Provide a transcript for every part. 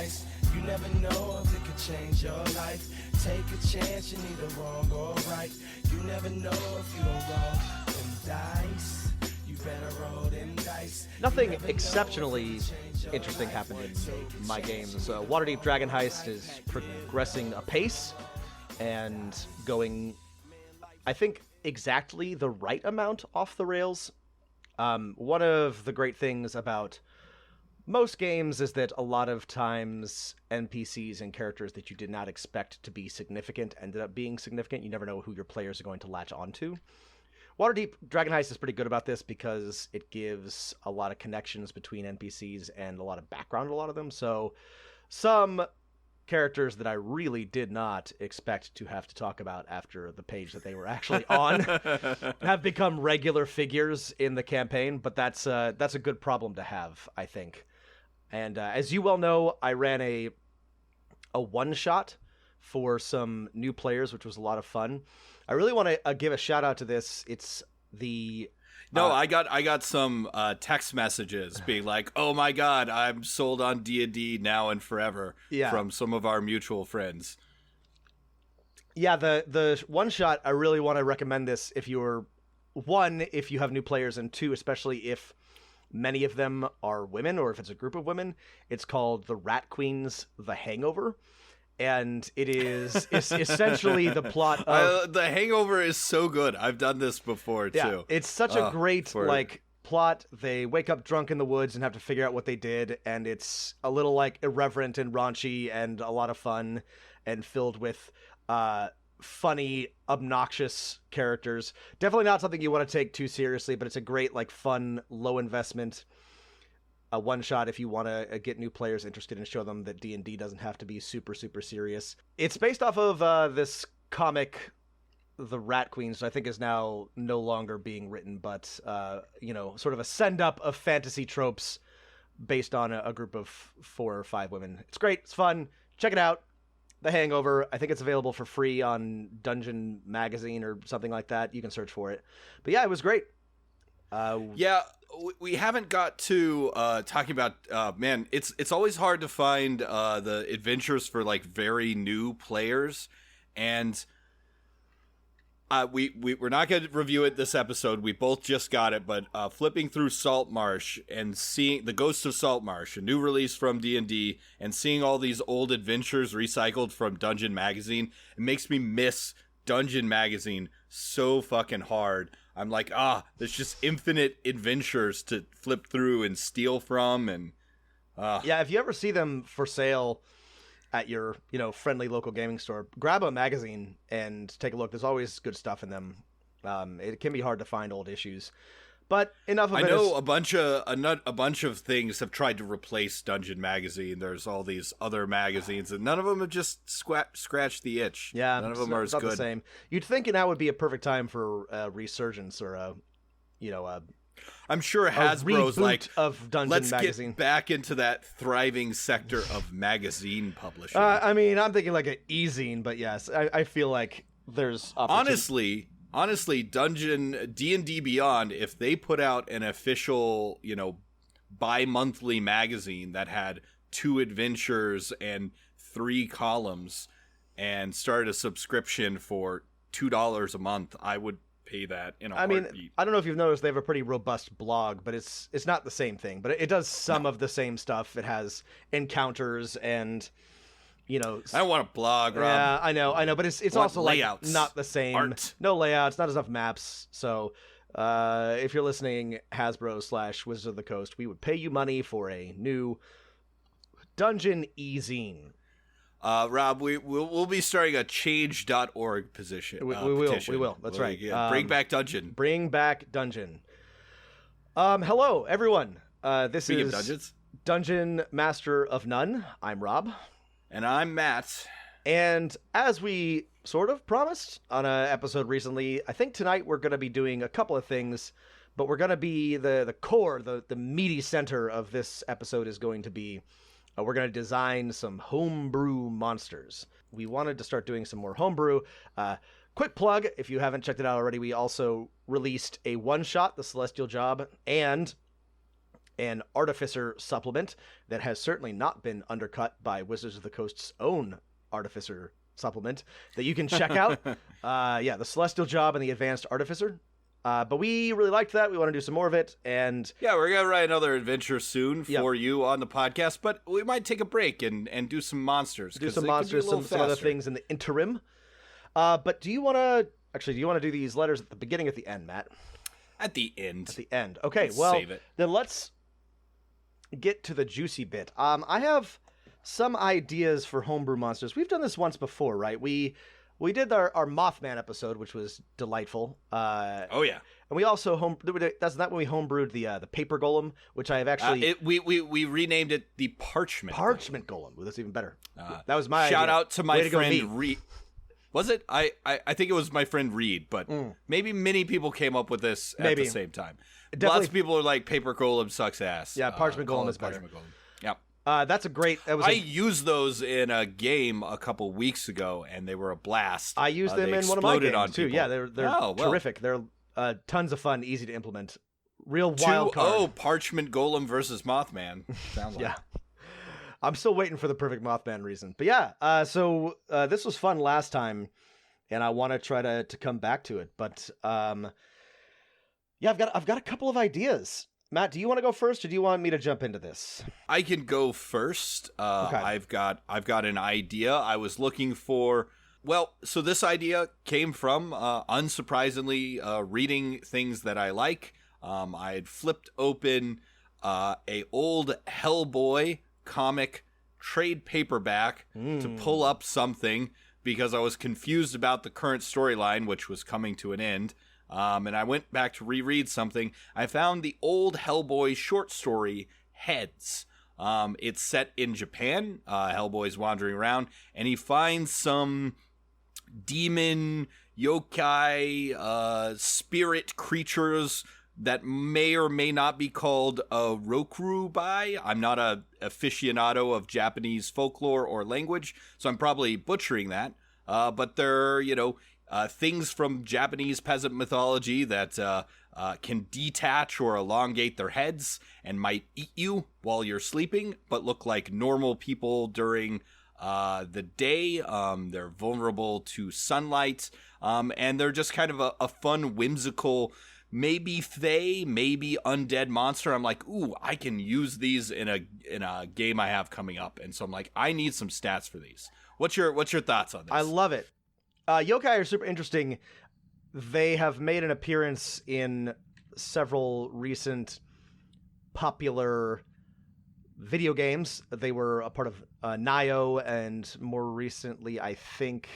dice. You never know if it could change your life. Take a chance, you're neither wrong or right. You never know if you don't roll them dice. You better roll them dice. Nothing exceptionally interesting happened in my games. Waterdeep Dragon Heist is progressing apace and going, I think, exactly the right amount off the rails. One of the great things about most games is that a lot of times NPCs and characters that you did not expect to be significant ended up being significant. You never know who your players are going to latch onto. Waterdeep Dragon Heist is pretty good about this because it gives a lot of connections between NPCs and a lot of background to a lot of them. So some characters that I really did not expect to have to talk about after the page that they were actually on have become regular figures in the campaign, but that's a good problem to have, I think. And as you well know, I ran a one-shot for some new players, which was a lot of fun. I really want to give a shout out to this. It's the I got some text messages being like, "Oh my god, I'm sold on D&D now and forever," from some of our mutual friends. Yeah, the one shot. I really want to recommend this if you're if you have new players, and two, especially if many of them are women or if it's a group of women. It's called The Rat Queen's The Hangover. And it is essentially the plot of... The Hangover is so good. I've done this before, too. It's such a great plot. They wake up drunk in the woods and have to figure out what they did, and it's a little irreverent and raunchy and a lot of fun and filled with funny, obnoxious characters. Definitely not something you want to take too seriously, but it's a great, fun, low investment one shot if you want to get new players interested and show them that D&D doesn't have to be super, super serious. It's based off of this comic, The Rat Queen, so I think is now no longer being written, but, sort of a send-up of fantasy tropes based on a group of 4 or 5 women. It's great. It's fun. Check it out. The Hangover. I think it's available for free on Dungeon Magazine or something like that. You can search for it. But yeah, it was great. We haven't got to talking about man. It's always hard to find the adventures for very new players, and we're not going to review it this episode. We both just got it, but flipping through Saltmarsh and seeing the Ghosts of Saltmarsh, a new release from D&D, and seeing all these old adventures recycled from Dungeon Magazine, it makes me miss Dungeon Magazine so fucking hard. I'm like, there's just infinite adventures to flip through and steal from, and yeah, if you ever see them for sale at your, friendly local gaming store, grab a magazine and take a look. There's always good stuff in them. It can be hard to find old issues, but enough of it. I know a bunch of things have tried to replace Dungeon Magazine. There's all these other magazines, and none of them have just scratched the itch. Yeah, none of them are as good. The same. You'd think now would be a perfect time for a resurgence or I'm sure Hasbro's of Dungeon let's Magazine. Get back into that thriving sector of magazine publishing. I mean, I'm thinking an e-zine, but yes, I feel like there's opportunity. Honestly, D&D Beyond, if they put out an official, bi-monthly magazine that had 2 adventures and 3 columns and started a subscription for $2 a month, I would pay that in a heartbeat. I don't know if you've noticed, they have a pretty robust blog, but it's not the same thing. But it does some of the same stuff. It has encounters and... I don't want a blog, Rob. Yeah, I know, but it's also layouts, not the same. Art. No layouts, not enough maps. So, if you're listening, Hasbro/Wizards of the Coast, we would pay you money for a new Dungeon e-zine. Rob, we'll be starting a change.org petition. We will. That's right. Bring back Dungeon. Bring back Dungeon. Hello, everyone. This Speaking is of dungeons. Dungeon Master of None. I'm Rob. And I'm Matt. And as we sort of promised on an episode recently, I think tonight we're going to be doing a couple of things, but we're going to be the core, the meaty center of this episode is going to be, we're going to design some homebrew monsters. We wanted to start doing some more homebrew. Quick plug, if you haven't checked it out already, we also released a one-shot, The Celestial Job, and an Artificer supplement that has certainly not been undercut by Wizards of the Coast's own Artificer supplement that you can check out. The Celestial Job and the Advanced Artificer. But we really liked that. We want to do some more of it. And yeah, we're going to write another adventure soon for you on the podcast. But we might take a break and do some monsters. Do some monsters, some other things in the interim. But do you want to do these letters at the beginning or at the end, Matt? At the end. At the end. Okay, save it. Then let's get to the juicy bit. I have some ideas for homebrew monsters. We've done this once before, right? We did our Mothman episode, which was delightful. Oh yeah, and we also that's not when we homebrewed the paper golem, which I have actually we renamed it the parchment golem. Well, that's even better. That was my shout idea. Out to my friend Reed. Was it? I think it was my friend Reed, but maybe many people came up with this at the same time. Definitely. Lots of people are like paper golem sucks ass. Yeah, parchment golem is better. Parchment golem. Yep. That's a great. I used those in a game a couple weeks ago, and they were a blast. I used them in one of my games too. People. Yeah, they're terrific. They're tons of fun, easy to implement. Real wild card. Oh, parchment golem versus Mothman. Sounds like. Yeah. I'm still waiting for the perfect Mothman reason. But yeah, so this was fun last time, and I want to try to come back to it. But yeah, I've got a couple of ideas. Matt, do you want to go first, or do you want me to jump into this? I can go first. Okay. I've got an idea. I was looking for. Well, so this idea came from, unsurprisingly, reading things that I like. I had flipped open a old Hellboy comic trade paperback to pull up something because I was confused about the current storyline, which was coming to an end. And I went back to reread something. I found the old Hellboy short story, Heads. It's set in Japan. Hellboy's wandering around, and he finds some demon, yokai, spirit creatures that may or may not be called Rokrubai. I'm not a aficionado of Japanese folklore or language, so I'm probably butchering that. But they're, things from Japanese peasant mythology that can detach or elongate their heads and might eat you while you're sleeping, but look like normal people during the day. They're vulnerable to sunlight, and they're just kind of a fun, whimsical, maybe fae, maybe undead monster. I'm like, ooh, I can use these in a game I have coming up, and so I'm like, I need some stats for these. What's your thoughts on this? I love it. Yokai are super interesting. They have made an appearance in several recent popular video games. They were a part of Nioh, and more recently, I think,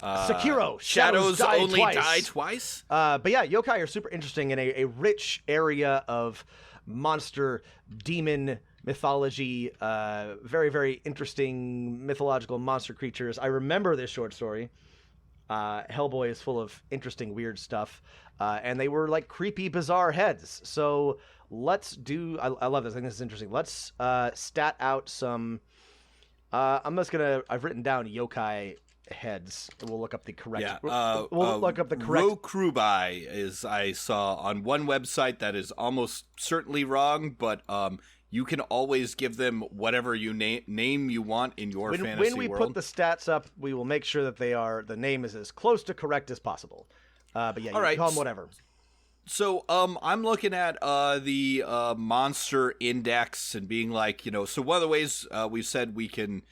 Sekiro. Shadows Die Twice. But yeah, yokai are super interesting in a rich area of monster, demon mythology. Very, very interesting mythological monster creatures. I remember this short story. Hellboy is full of interesting, weird stuff. And they were like creepy, bizarre heads. So let's do... I love this. I think this is interesting. Let's stat out some... I've written down yokai heads. We'll look up the correct... we'll look up the correct... Rokrubai is, I saw on one website that is almost certainly wrong, but... you can always give them whatever you name you want in your fantasy world. When we put the stats up, we will make sure that the name is as close to correct as possible. But yeah, you can call them whatever. So I'm looking at the monster index and being like, so one of the ways we've said we can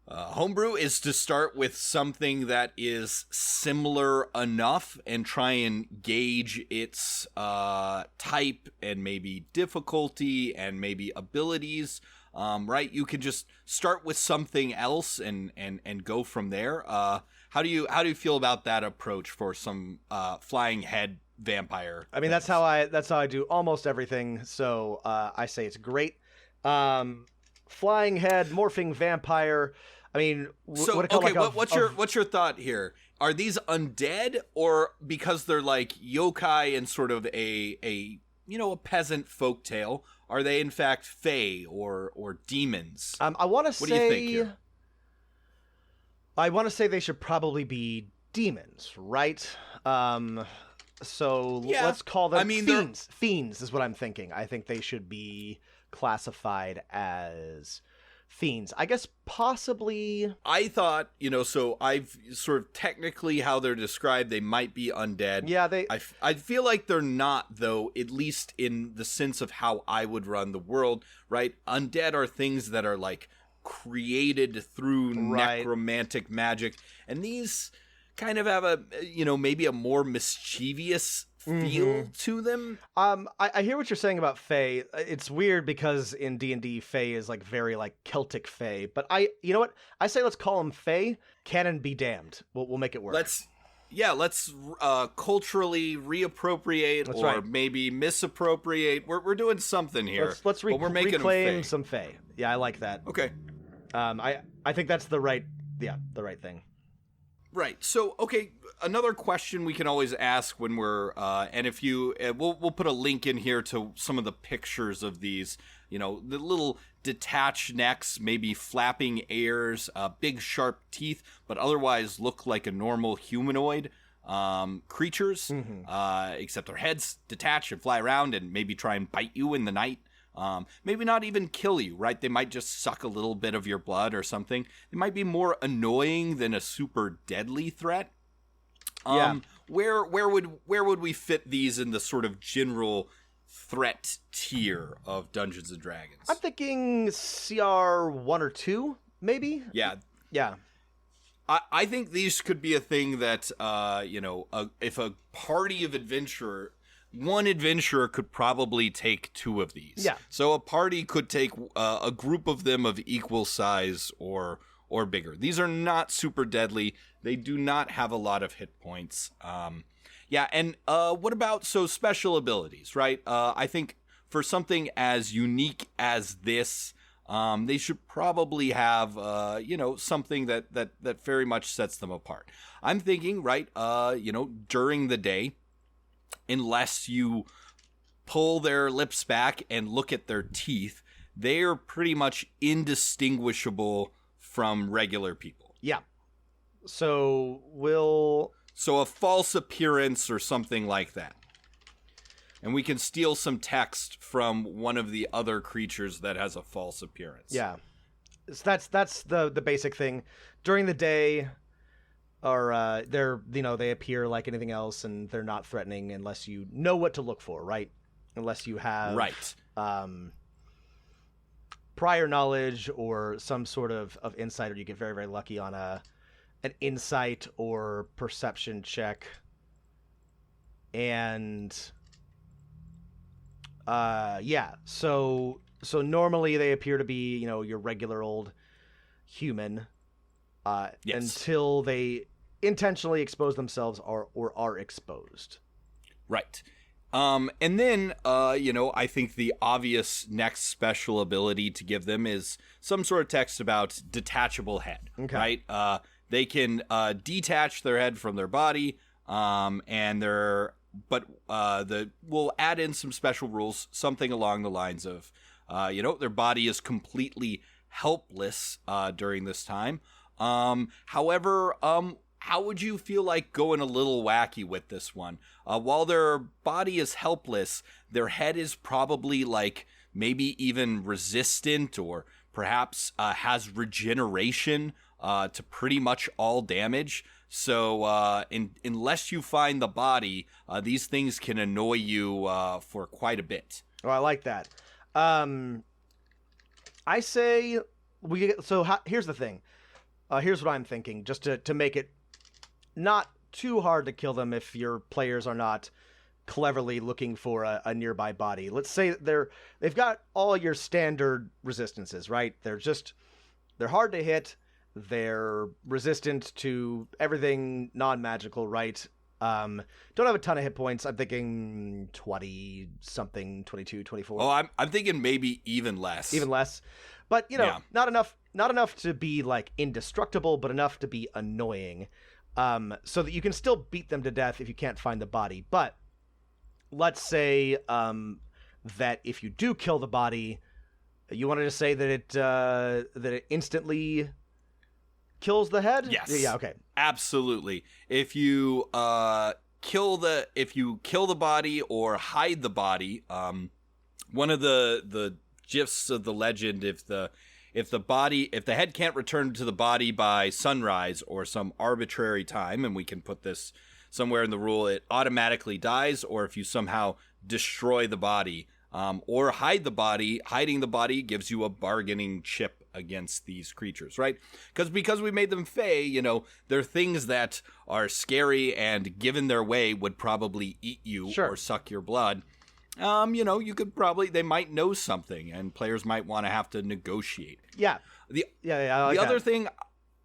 homebrew is to start with something that is similar enough and try and gauge its type and maybe difficulty and maybe abilities. Right? You can just start with something else and go from there. How do you feel about that approach for some flying head vampire? I mean, that's how I do almost everything. So I say it's great. Flying head, morphing vampire. I mean, what's your thought here? Are these undead, or because they're like yokai and sort of a peasant folktale, are they in fact fae or demons? I want to say. What do you think here? I want to say they should probably be demons, right? So Yeah. let's call them I mean, fiends. Fiends is what I'm thinking. I think they should be classified as fiends. I guess possibly. I thought, so I've sort of technically how they're described, they might be undead. Yeah, I feel like they're not, though, at least in the sense of how I would run the world, right? Undead are things that are, like, created through necromantic magic. And these kind of have maybe a more mischievous feel to them. I hear what you're saying about Fae. It's weird because in D&D, Fae is like very like Celtic Fae. But you know what? I say let's call them Fae. Canon be damned. We'll make it work. Let's culturally reappropriate maybe misappropriate. We're doing something here. Let's reclaim some Fae. Yeah, I like that. Okay. I think that's the right thing. Right. So, okay, another question we can always ask when we're, and if you, we'll put a link in here to some of the pictures of these, the little detached necks, maybe flapping ears, big sharp teeth, but otherwise look like a normal humanoid creatures, except their heads detach and fly around and maybe try and bite you in the night. Maybe not even kill you, right? They might just suck a little bit of your blood or something. They might be more annoying than a super deadly threat. Where would we fit these in the sort of general threat tier of Dungeons and Dragons? I'm thinking CR 1 or 2, maybe? Yeah. Yeah. I think these could be a thing that, if a party of one adventurer could probably take 2 of these. Yeah. So a party could take a group of them of equal size or bigger. These are not super deadly. They do not have a lot of hit points. And what about special abilities, right? I think for something as unique as this, they should probably have, something that very much sets them apart. I'm thinking, right, during the day, unless you pull their lips back and look at their teeth, they are pretty much indistinguishable from regular people. Yeah. So a false appearance or something like that. And we can steal some text from one of the other creatures that has a false appearance. Yeah. So that's the basic thing. During the day, or they appear like anything else, and they're not threatening unless you know what to look for, right? Unless you have prior knowledge or some sort of insight, or you get very, very lucky on an insight or perception check. And so normally they appear to be, your regular old human, until they intentionally expose themselves or are exposed. Right. And then, I think the obvious next special ability to give them is some sort of text about detachable head, right? They can detach their head from their body, we'll add in some special rules, something along the lines of, their body is completely helpless during this time. However, how would you feel like going a little wacky with this one? While their body is helpless, their head is probably like maybe even resistant or perhaps has regeneration to pretty much all damage. So unless you find the body, these things can annoy you for quite a bit. Oh, I like that. I say here's the thing. Here's what I'm thinking, just to make it not too hard to kill them if your players are not cleverly looking for a nearby body. Let's say they've got all your standard resistances, right? They're hard to hit. They're resistant to everything non-magical, right? Don't have a ton of hit points. I'm thinking 20 something, 22, 24. Oh, I'm thinking maybe even less. Even less. But, not enough to be like indestructible, but enough to be annoying. So that you can still beat them to death if you can't find the body. But let's say that if you do kill the body, you wanted to say that it instantly kills the head? Yes. Yeah, okay. Absolutely. If you kill the body or hide the body, one of the gifs of the legend, if the head can't return to the body by sunrise or some arbitrary time, and we can put this somewhere in the rule, it automatically dies, or if you somehow destroy the body, or hide the body, hiding the body gives you a bargaining chip against these creatures, right? Because we made them fey, they're things that are scary and given their way would probably eat you or suck your blood. You could they might know something, and players might want to have to negotiate. Yeah. The I like other that. thing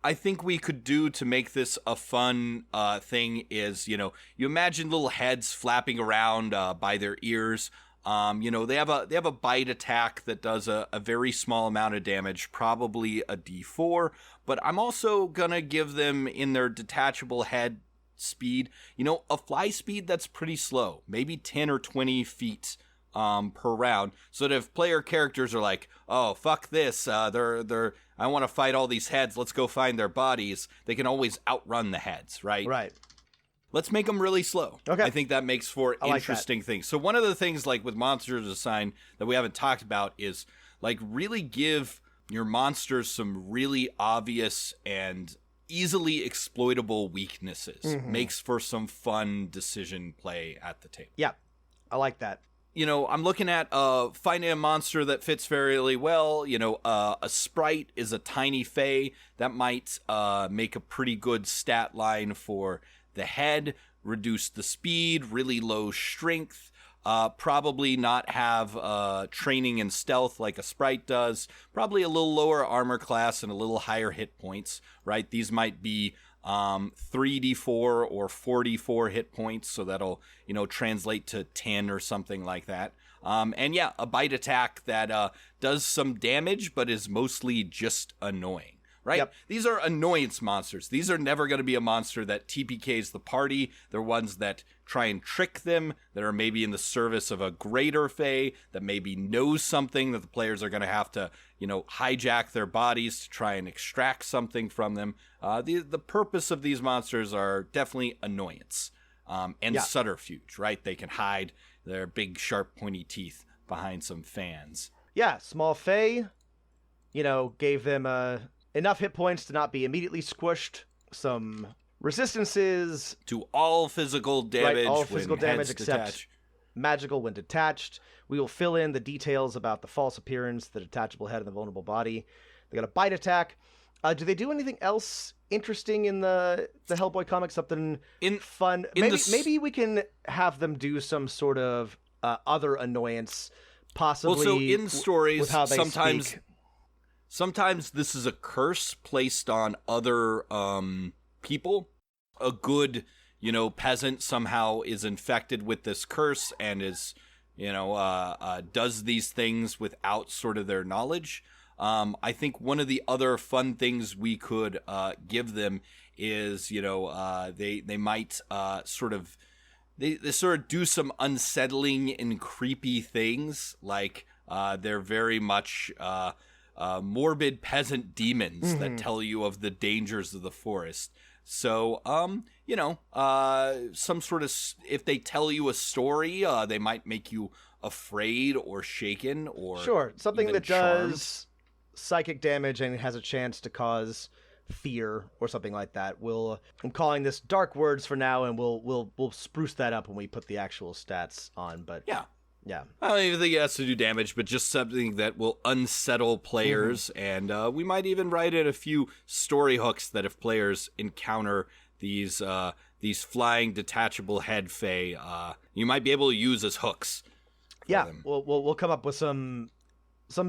I think we could do to make this a fun thing is, you imagine little heads flapping around by their ears. They have a bite attack that does a very small amount of damage, probably a D4. But I'm also gonna give them, in their detachable head speed, a fly speed that's pretty slow, maybe 10 or 20 feet per round, so that if player characters are like, oh fuck this, I want to fight all these heads, let's go find their bodies, they can always outrun the heads, right? Let's make them really slow. Okay. I think that makes for interesting things. So one of the things, like with monsters design, that we haven't talked about is, like, really give your monsters some really obvious and easily exploitable weaknesses. Mm-hmm. Makes for some fun decision play at the table. Yeah, I like that. I'm looking at finding a monster that fits fairly well. A sprite is a tiny fey. That might make a pretty good stat line for the head, reduce the speed, really low strength, probably not have training in stealth like a sprite does, probably a little lower armor class and a little higher hit points, right? These might be 3d4 or 4d4 hit points, so that'll translate to 10 or something like that. And yeah, a bite attack that does some damage but is mostly just annoying. Right? Yep. These are annoyance monsters. These are never going to be a monster that TPKs the party. They're ones that try and trick them, that are maybe in the service of a greater fey, that maybe knows something that the players are going to have to, hijack their bodies to try and extract something from them. The purpose of these monsters are definitely annoyance and subterfuge, right? They can hide their big, sharp, pointy teeth behind some fans. Yeah, small fey, gave them enough hit points to not be immediately squished, some resistances to all physical damage, right, all physical damage except detach. Magical when detached. We will fill in the details about the false appearance, the detachable head, and the vulnerable body. They got a bite attack. Do they do anything else interesting in the Hellboy comic? Something fun? Maybe we can have them do some sort of other annoyance, possibly. Well, so in stories, with how they speak. Sometimes this is a curse placed on other people. A good, peasant somehow is infected with this curse and is, does these things without sort of their knowledge. I think one of the other fun things we could give them is, they might sort of do some unsettling and creepy things, like they're very much morbid peasant demons that tell you of the dangers of the forest. So, some sort of, if they tell you a story, they might make you afraid or shaken, or sure, something that charmed. Does psychic damage and has a chance to cause fear or something like that. I'm calling this dark words for now, and we'll spruce that up when we put the actual stats on. But yeah. I don't even think it has to do damage, but just something that will unsettle players, and we might even write in a few story hooks that if players encounter these flying detachable head fey, you might be able to use as hooks. Yeah, we'll come up with some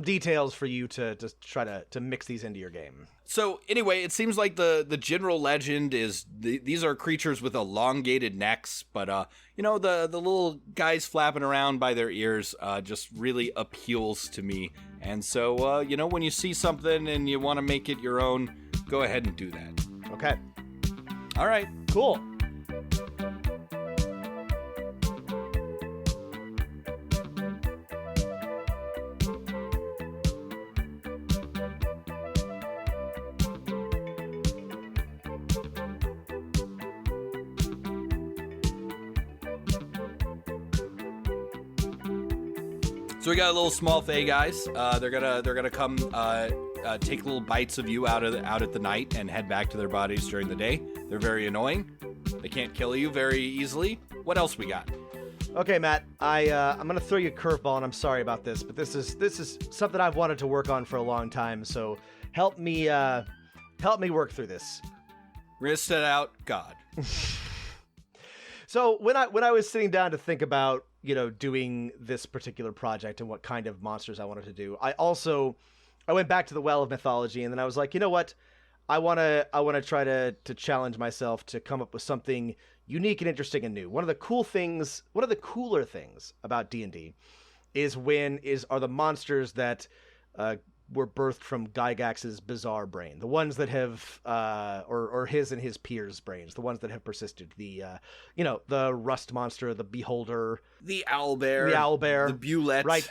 details for you to try to mix these into your game. So anyway, it seems like the general legend is these are creatures with elongated necks, but the little guys flapping around by their ears just really appeals to me. And so when you see something and you want to make it your own, go ahead and do that. Okay. All right. Cool. So we got a little small fae guys. They're gonna come take little bites of you out at the night and head back to their bodies during the day. They're very annoying. They can't kill you very easily. What else we got? Okay, Matt, I'm gonna throw you a curveball, and I'm sorry about this, but this is something I've wanted to work on for a long time. So help me work through this. We're gonna set out God. So when I was sitting down to think about doing this particular project and what kind of monsters I wanted to do, I went back to the well of mythology, and then I was like, you know what, I wanna try to challenge myself to come up with something unique and interesting and new. One of the cooler things about D&D are the monsters that were birthed from Gygax's bizarre brain, the ones that have or his and his peers' brains, the ones that have persisted. The the rust monster, the beholder, the owlbear, the bulette, right?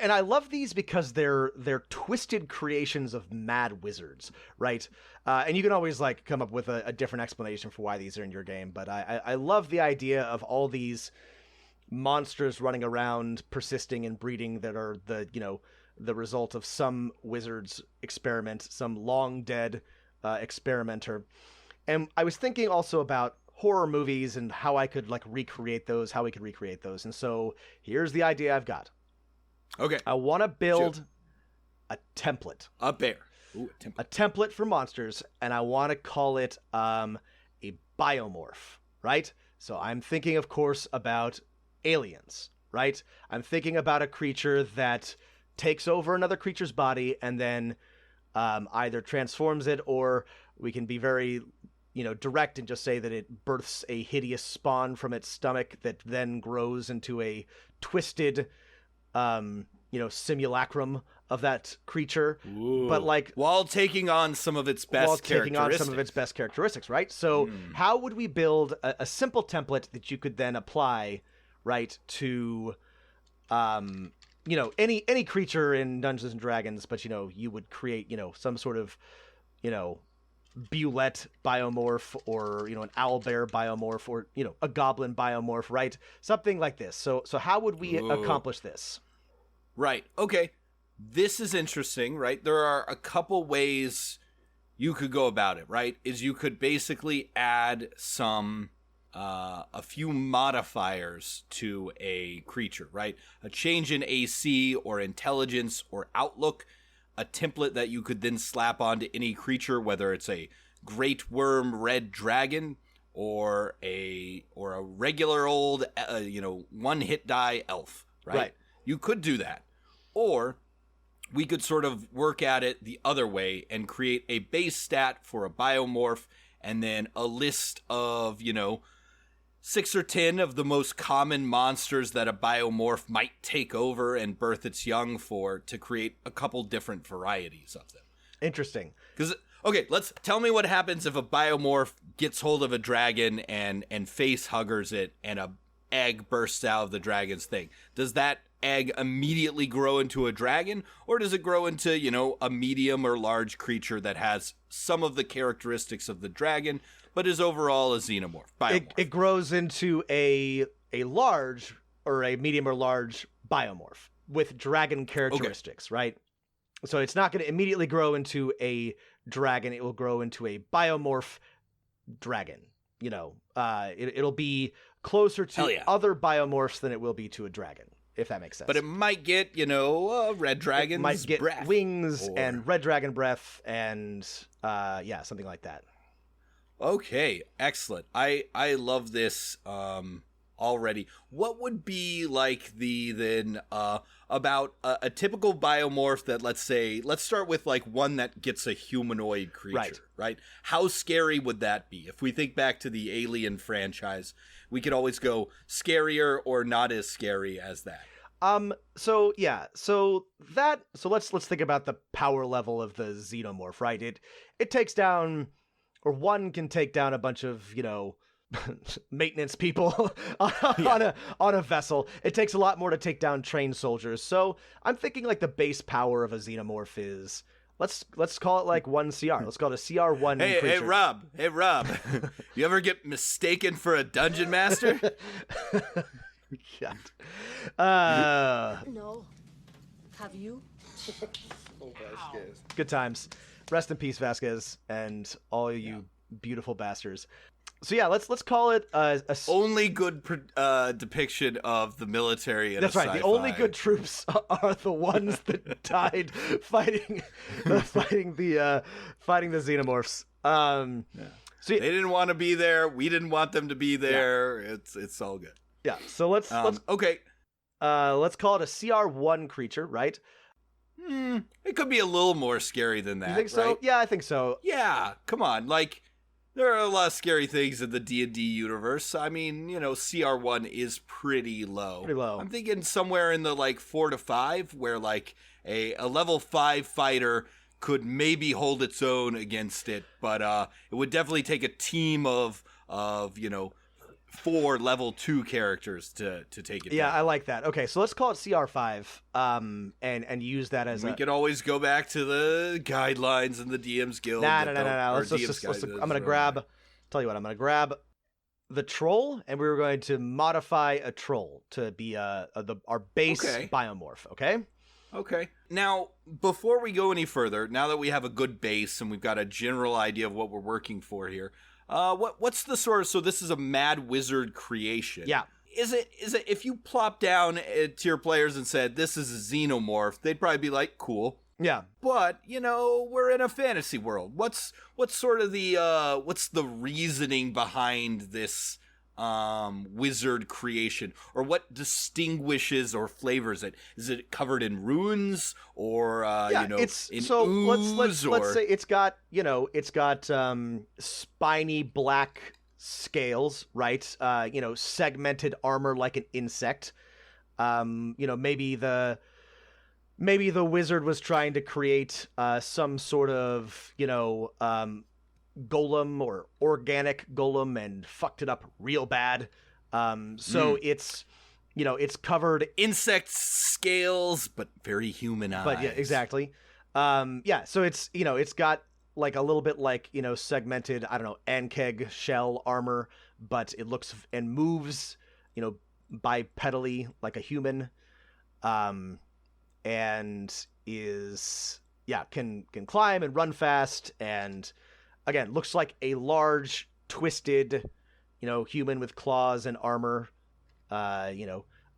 And I love these because they're twisted creations of mad wizards, right? And you can always come up with a different explanation for why these are in your game, but I love the idea of all these monsters running around, persisting and breeding that are the result of some wizard's experiment, some long dead experimenter. And I was thinking also about horror movies and how I could recreate those, how we could recreate those. And so here's the idea I've got. Okay. I want to build a template. A bear. Ooh, a template for monsters, and I want to call it a biomorph, right? So I'm thinking, of course, about aliens, right? I'm thinking about a creature that takes over another creature's body and then either transforms it, or we can be very direct and just say that it births a hideous spawn from its stomach that then grows into a twisted simulacrum of that creature. Ooh. But while taking on some of its best characteristics, right? So how would we build a simple template that you could then apply, right, to any creature in Dungeons and Dragons, but you would create some sort of bulette biomorph, or an owlbear biomorph, or a goblin biomorph, right? Something like this. So how would we accomplish this? Right. Okay. This is interesting, right? There are a couple ways you could go about it, right? Is you could basically add a few modifiers to a creature, right? A change in AC or intelligence or outlook, a template that you could then slap onto any creature, whether it's a great worm red dragon or a regular old one hit die elf, right? You could do that. Or we could sort of work at it the other way and create a base stat for a biomorph, and then a list of 6 or 10 of the most common monsters that a biomorph might take over and birth its young for, to create a couple different varieties of them. Interesting. Because, okay, tell me what happens if a biomorph gets hold of a dragon and face huggers it and a egg bursts out of the dragon's thing. Does that egg immediately grow into a dragon, or does it grow into, a medium or large creature that has some of the characteristics of the dragon, but is overall a xenomorph? It grows into a large or a medium or large biomorph with dragon characteristics, right? So it's not going to immediately grow into a dragon. It will grow into a biomorph dragon. It'll be closer to other biomorphs than it will be to a dragon, if that makes sense. But it might get, red dragon's it might get breath. Wings and red dragon breath and, something like that. Okay, excellent. I love this already. What would be about a typical biomorph that, let's start with one that gets a humanoid creature, right? How scary would that be? If we think back to the Alien franchise, we could always go scarier or not as scary as that. So let's think about the power level of the xenomorph, right? It takes down, or one can take down a bunch of, maintenance people on a vessel. It takes a lot more to take down trained soldiers. So I'm thinking the base power of a xenomorph is, let's call it 1 CR. Let's call it a CR1 creature. Hey Rob. You ever get mistaken for a dungeon master? God. No. Have you? Oh, Vasquez. Good times. Rest in peace, Vasquez, and all you beautiful bastards. So yeah, let's call it a Only good depiction of the military in That's a right. The sci-fi. only good troops are the ones that died fighting the Xenomorphs. So They didn't want to be there. We didn't want them to be there. Yeah. It's all good. Yeah. So let's okay. Let's call it a CR1 creature, right? It could be a little more scary than that. You think so? Right? Yeah, I think so. Yeah. Come on, like. There are a lot of scary things in the D&D universe. I mean, CR1 is pretty low. Pretty low. I'm thinking somewhere in the 4 to 5, where a level 5 fighter could maybe hold its own against it, but it would definitely take a team of 4 level 2 characters to take it. Yeah, down. I like that. Okay, so let's call it CR5, and use that as we could always go back to the guidelines in the DM's Guild. No. I'm gonna grab. Tell you what, I'm gonna grab the troll, and we were going to modify a troll to be our base biomorph. Okay. Okay. Now, before we go any further, now that we have a good base and we've got a general idea of what we're working for here, what's the sort of, so this is a mad wizard creation. Yeah. Is it if you plop down to your players and said this is a xenomorph, they'd probably be like, cool. Yeah. But, we're in a fantasy world. What's sort of the what's the reasoning behind this wizard creation, or what distinguishes or flavors it? Is it covered in runes, or it's in so ooze, let's say it's got spiny black scales, right? Segmented armor like an insect. Maybe the wizard was trying to create some sort of golem or organic golem and fucked it up real bad. It's covered insect scales, but very humanized. But yeah, exactly. So it's got like a little bit like, segmented, I don't know, Ankeg shell armor, but it looks and moves, bipedally like a human. And can climb and run fast, and again looks like a large twisted human with claws and armor,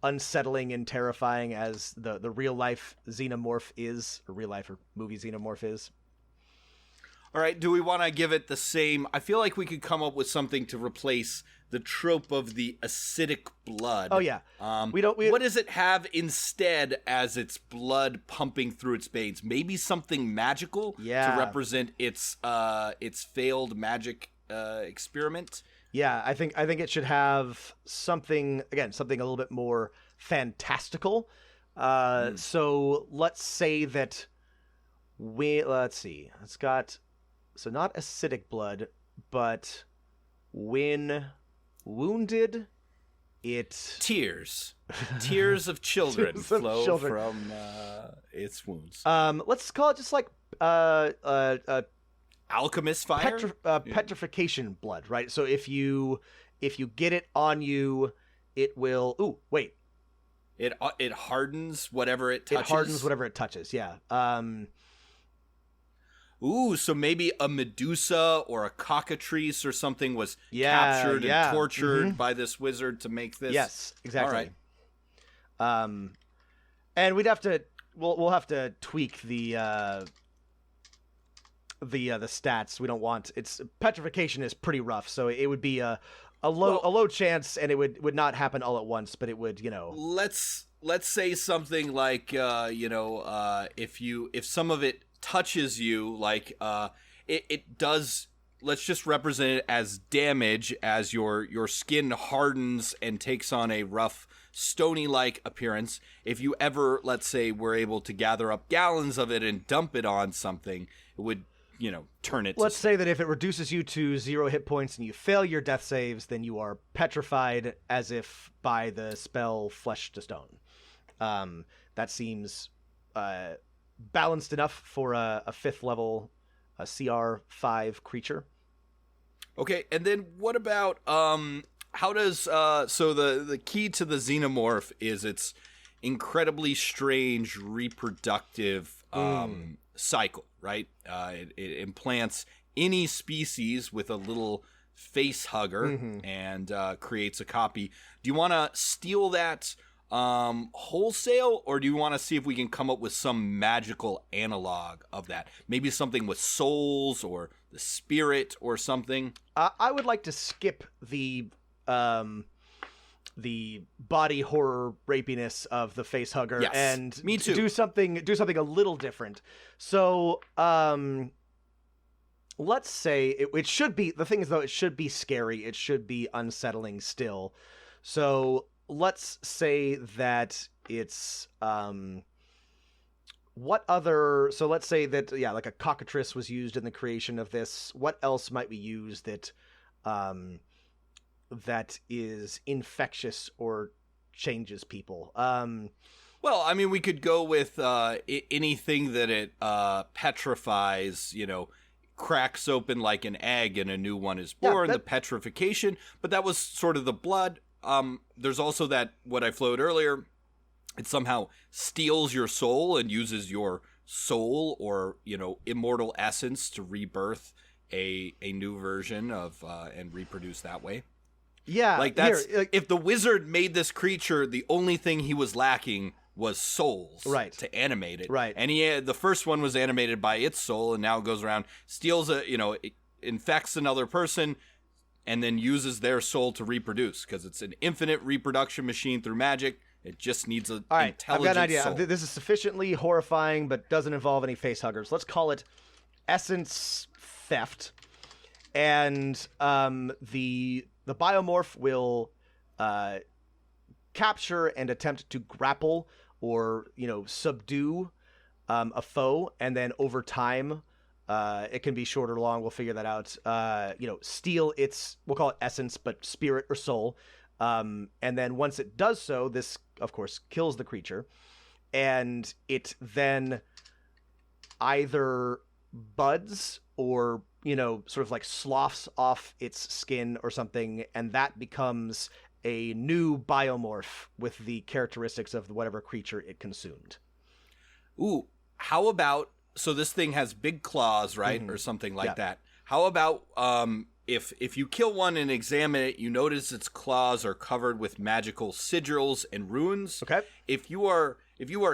unsettling and terrifying as the real life xenomorph is, or real life or movie xenomorph is. All right, do we want to give it the same? I feel like we could come up with something to replace the trope of the acidic blood. Oh yeah. What does it have instead as its blood pumping through its veins? Maybe something magical to represent its failed magic experiment. Yeah, I think it should have something a little bit more fantastical. So let's say that it's got not acidic blood, but when wounded, it tears of children flow from its wounds. Let's call it just like alchemist fire, petrification blood, right? So if you get it on you, it will. Ooh, wait. It hardens whatever it touches. It hardens whatever it touches. Yeah. Ooh, so maybe a Medusa or a cockatrice or something was captured and tortured by this wizard to make this. Yes, exactly. All right. And we'll have to tweak the stats. We don't want petrification is pretty rough, so it would be a low chance, and it would not happen all at once, but it would, Let's say something like if some of it touches you, like it does, let's just represent it as damage as your skin hardens and takes on a rough stony like appearance. If you ever, let's say, were able to gather up gallons of it and dump it on something, it would turn it. Let's say that if it reduces you to 0 hit points and you fail your death saves, then you are petrified as if by the spell Flesh to Stone. That seems balanced enough for a 5th level CR5 creature. Okay, and then what about how does so the key to the xenomorph is incredibly strange reproductive cycle, right? It implants any species with a little face hugger and creates a copy. Do you want to steal that wholesale, or do you want to see if we can come up with some magical analog of that? Maybe something with souls or the spirit or something? I would like to skip the body horror rapiness of the face hugger, Yes, and me too. do something a little different. So let's say it should be, the thing is though, it should be scary, it should be unsettling still. So let's say that it's what other, so let's say that like a cockatrice was used in the creation of this. What else might we use that that is infectious or changes people? Well, I mean, we could go with anything that it petrifies, cracks open like an egg and a new one is born, the petrification. But that was sort of the blood. There's also that, what I flowed earlier, it somehow steals your soul and uses your soul or, immortal essence to rebirth a new version of and reproduce that way. Yeah. Like that's, if the wizard made this creature, the only thing he was lacking was souls, right, to animate it, right? And the first one was animated by its soul, and now it goes around, steals it infects another person, and then uses their soul to reproduce, because it's an infinite reproduction machine through magic. It just needs an intelligent I've got an idea. soul. This is sufficiently horrifying, but doesn't involve any face huggers. Let's call it essence theft, and the biomorph will capture and attempt to grapple or subdue a foe, and then over time, it can be short or long, we'll figure that out, steal its, we'll call it essence, but spirit or soul, and then once it does so, this of course kills the creature, and it then either buds or sort of like sloughs off its skin or something, and that becomes a new biomorph with the characteristics of whatever creature it consumed. Ooh, how about, so this thing has big claws, right? Or something like that. How about if you kill one and examine it, you notice its claws are covered with magical sigils and runes. Okay. If you are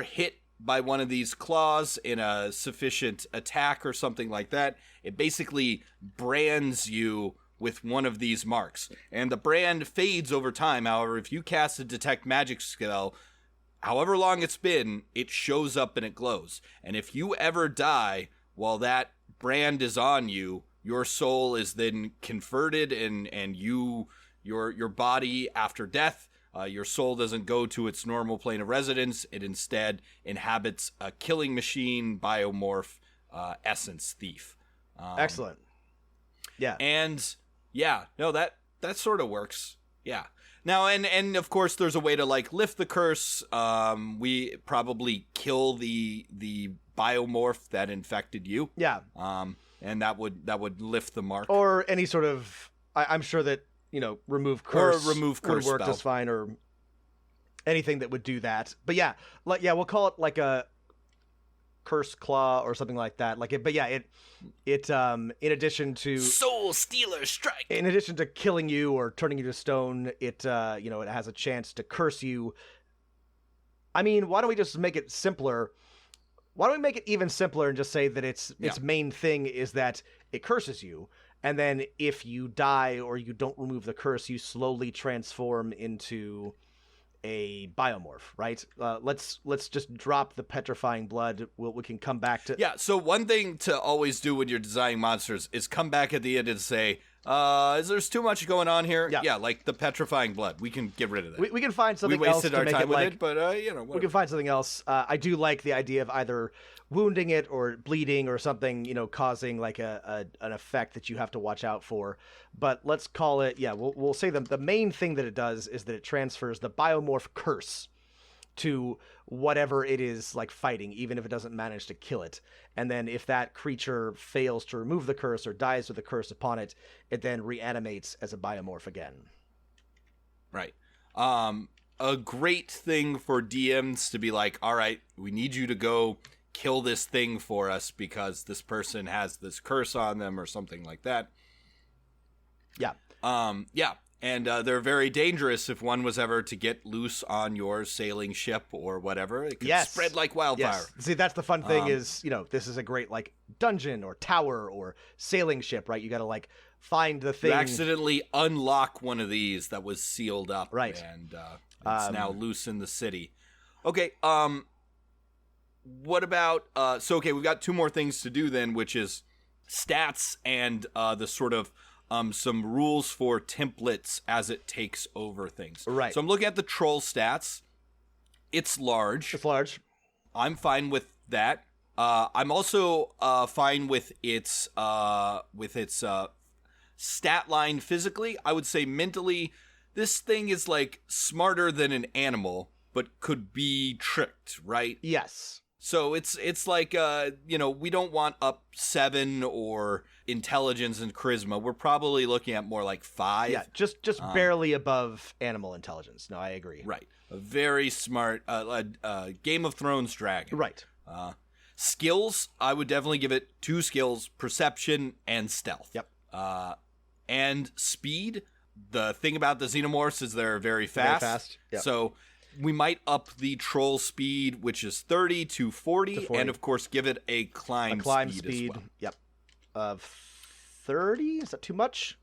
hit by one of these claws in a sufficient attack or something like that, it basically brands you with one of these marks. And the brand fades over time. However, if you cast a detect magic spell, however long it's been, it shows up and it glows. And if you ever die while that brand is on you, your soul is then converted, and your body after death, your soul doesn't go to its normal plane of residence. It instead inhabits a killing machine, biomorph, essence thief. Excellent. Yeah. And yeah, no, that sort of works. Yeah. Now, and of course, there's a way to lift the curse. We probably kill the biomorph that infected you. Yeah. And that would lift the mark. Or any sort of, I'm sure that remove curse, or remove curse would work spell. just fine, or anything that would do that. But yeah, we'll call it like a curse claw or something like that. It in addition to Soul Stealer Strike, in addition to killing you or turning you to stone, it it has a chance to curse you. I mean, why don't we just make it simpler? Why don't we make it even simpler and just say that its main thing is that it curses you, and then if you die or you don't remove the curse, you slowly transform into a biomorph, right? Let's just drop the petrifying blood. We can come back to... Yeah, so one thing to always do when you're designing monsters is come back at the end and say, there's too much going on here? Yeah. Yeah, like the petrifying blood. We can get rid of that. We can find something else to our make time it with like... it, but, whatever. We can find something else. I do like the idea of either wounding it or bleeding or something, causing like an effect that you have to watch out for. But let's call it, we'll say the main thing that it does is that it transfers the biomorph curse to whatever it is fighting, even if it doesn't manage to kill it. And then if that creature fails to remove the curse or dies with the curse upon it, it then reanimates as a biomorph again. Right. a great thing for DMs to be like, all right, we need you to go kill this thing for us because this person has this curse on them or something like that. Yeah. Yeah. And they're very dangerous if one was ever to get loose on your sailing ship or whatever. It could spread like wildfire. Yes. See, that's the fun thing is, this is a great, like, dungeon or tower or sailing ship, right? You got to, like, find the thing. You accidentally unlock one of these that was sealed up. Right. And it's now loose in the city. Okay. What about... we've got 2 more things to do then, which is stats and the sort of... some rules for templates as it takes over things. Right. So I'm looking at the troll stats. It's large. It's large. I'm fine with that. I'm also fine with its stat line physically. I would say mentally, this thing is like smarter than an animal, but could be tricked, right? Yes. So it's like, we don't want up 7 or intelligence and charisma. We're probably looking at more like 5. Yeah, just barely above animal intelligence. No, I agree. Right. A very smart Game of Thrones dragon. Right. Skills, I would definitely give it 2 skills, perception and stealth. Yep. And speed. The thing about the xenomorphs is they're very fast. Very fast. Yep. So we might up the troll speed, which is 30 to 40, and of course give it a climb speed as well. Yep. Of 30? Is that too much?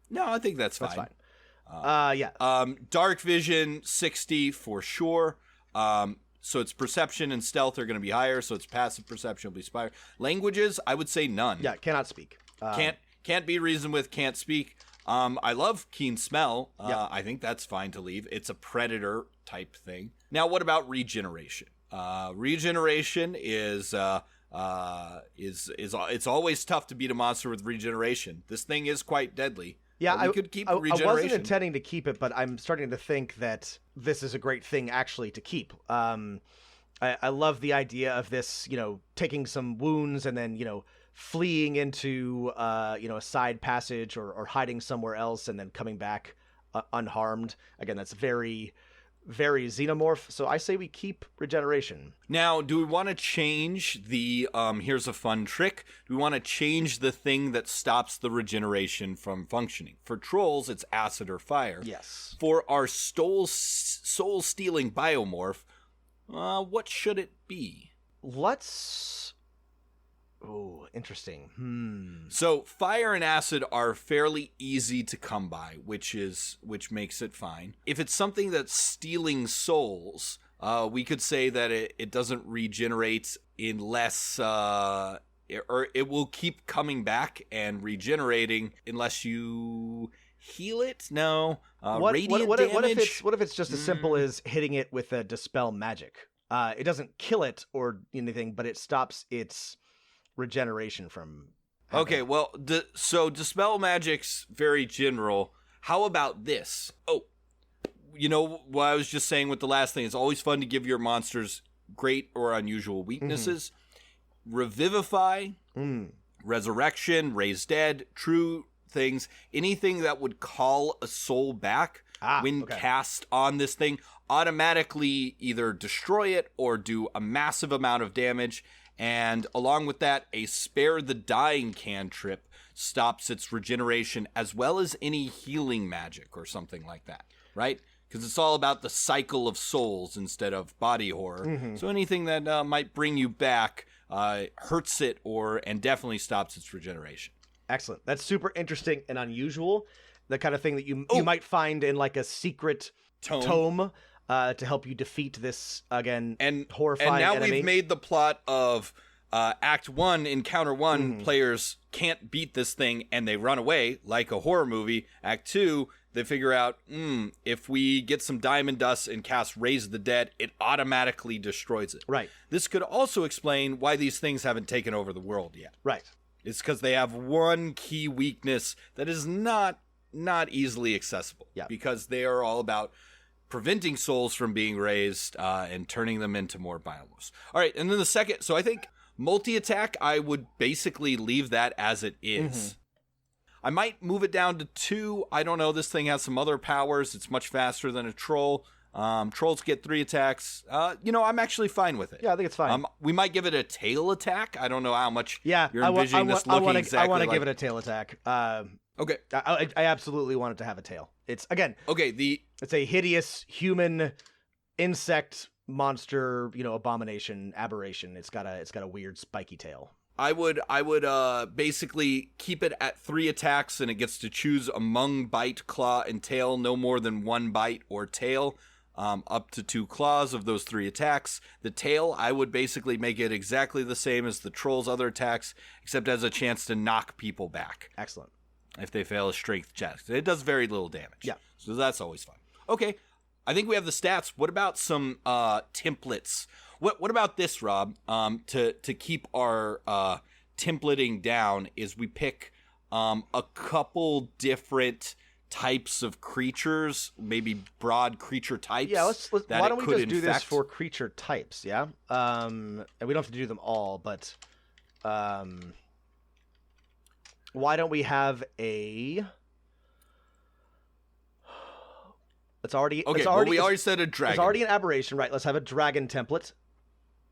No, I think that's fine. That's fine. Yeah. Dark vision, 60 for sure. So its perception and stealth are going to be higher, so its passive perception will be higher. Languages, I would say none. Yeah, cannot speak. Can't be reasoned with, can't speak. I love keen smell. Yeah. I think that's fine to leave. It's a predator type thing. Now, what about regeneration? Regeneration is it's always tough to beat a monster with regeneration. This thing is quite deadly. Yeah, I could keep regeneration. I wasn't intending to keep it, but I'm starting to think that this is a great thing actually to keep. I love the idea of this, taking some wounds and then, fleeing into, a side passage or hiding somewhere else and then coming back unharmed. Again, that's very, very xenomorph. So I say we keep regeneration. Now, do we want to change the, here's a fun trick. Do we want to change the thing that stops the regeneration from functioning? For trolls, it's acid or fire. Yes. For our soul-stealing biomorph, what should it be? Oh, interesting. So fire and acid are fairly easy to come by, which makes it fine. If it's something that's stealing souls, we could say that it doesn't regenerate unless, or it will keep coming back and regenerating unless you heal it. No, radiant damage. What if it's just as simple as hitting it with a dispel magic? It doesn't kill it or anything, but it stops its regeneration from happening. Okay, well, so dispel magic's very general. How about this? Oh, what I was just saying with the last thing, it's always fun to give your monsters great or unusual weaknesses. Revivify, resurrection, raise dead, true things, anything that would call a soul back when cast on this thing, automatically either destroy it or do a massive amount of damage. And along with that, a spare the dying cantrip stops its regeneration as well as any healing magic or something like that, right? Because it's all about the cycle of souls instead of body horror. So anything that might bring you back hurts it and definitely stops its regeneration. Excellent. That's super interesting and unusual. The kind of thing that you might find in like a secret tome. To help you defeat this, again, horrifying enemy. And now we've made the plot of Act 1, Encounter 1, players can't beat this thing, and they run away like a horror movie. Act 2, they figure out, if we get some diamond dust and cast Raise the Dead, it automatically destroys it. Right. This could also explain why these things haven't taken over the world yet. Right. It's because they have one key weakness that is not easily accessible. Yeah. Because they are all about preventing souls from being raised and turning them into more biomorphs. All right, and then the second, so I think multi-attack, I would basically leave that as it is. I might move it down to 2. I don't know. This thing has some other powers. It's much faster than a troll. Trolls get 3 attacks. I'm actually fine with it. Yeah, I think it's fine. We might give it a tail attack. I don't know how much you're envisioning this looking exactly. I want to like... give it a tail attack. Okay. I absolutely want it to have a tail. It's again. Okay. It's a hideous human insect monster. Abomination, aberration. It's got a weird spiky tail. I would basically keep it at 3 attacks, and it gets to choose among bite, claw, and tail. No more than 1 bite or tail. Up to 2 claws of those 3 attacks. The tail, I would basically make it exactly the same as the troll's other attacks, except has a chance to knock people back. Excellent. If they fail a strength check. It does very little damage. Yeah. So that's always fun. Okay. I think we have the stats. What about some templates? What about this, Rob? To keep our templating down is we pick a couple different types of creatures, maybe broad creature types. Yeah, why don't we just do this for creature types, yeah? And we don't have to do them all, but why don't we have a... we already said a dragon. It's already an aberration, right? Let's have a dragon template.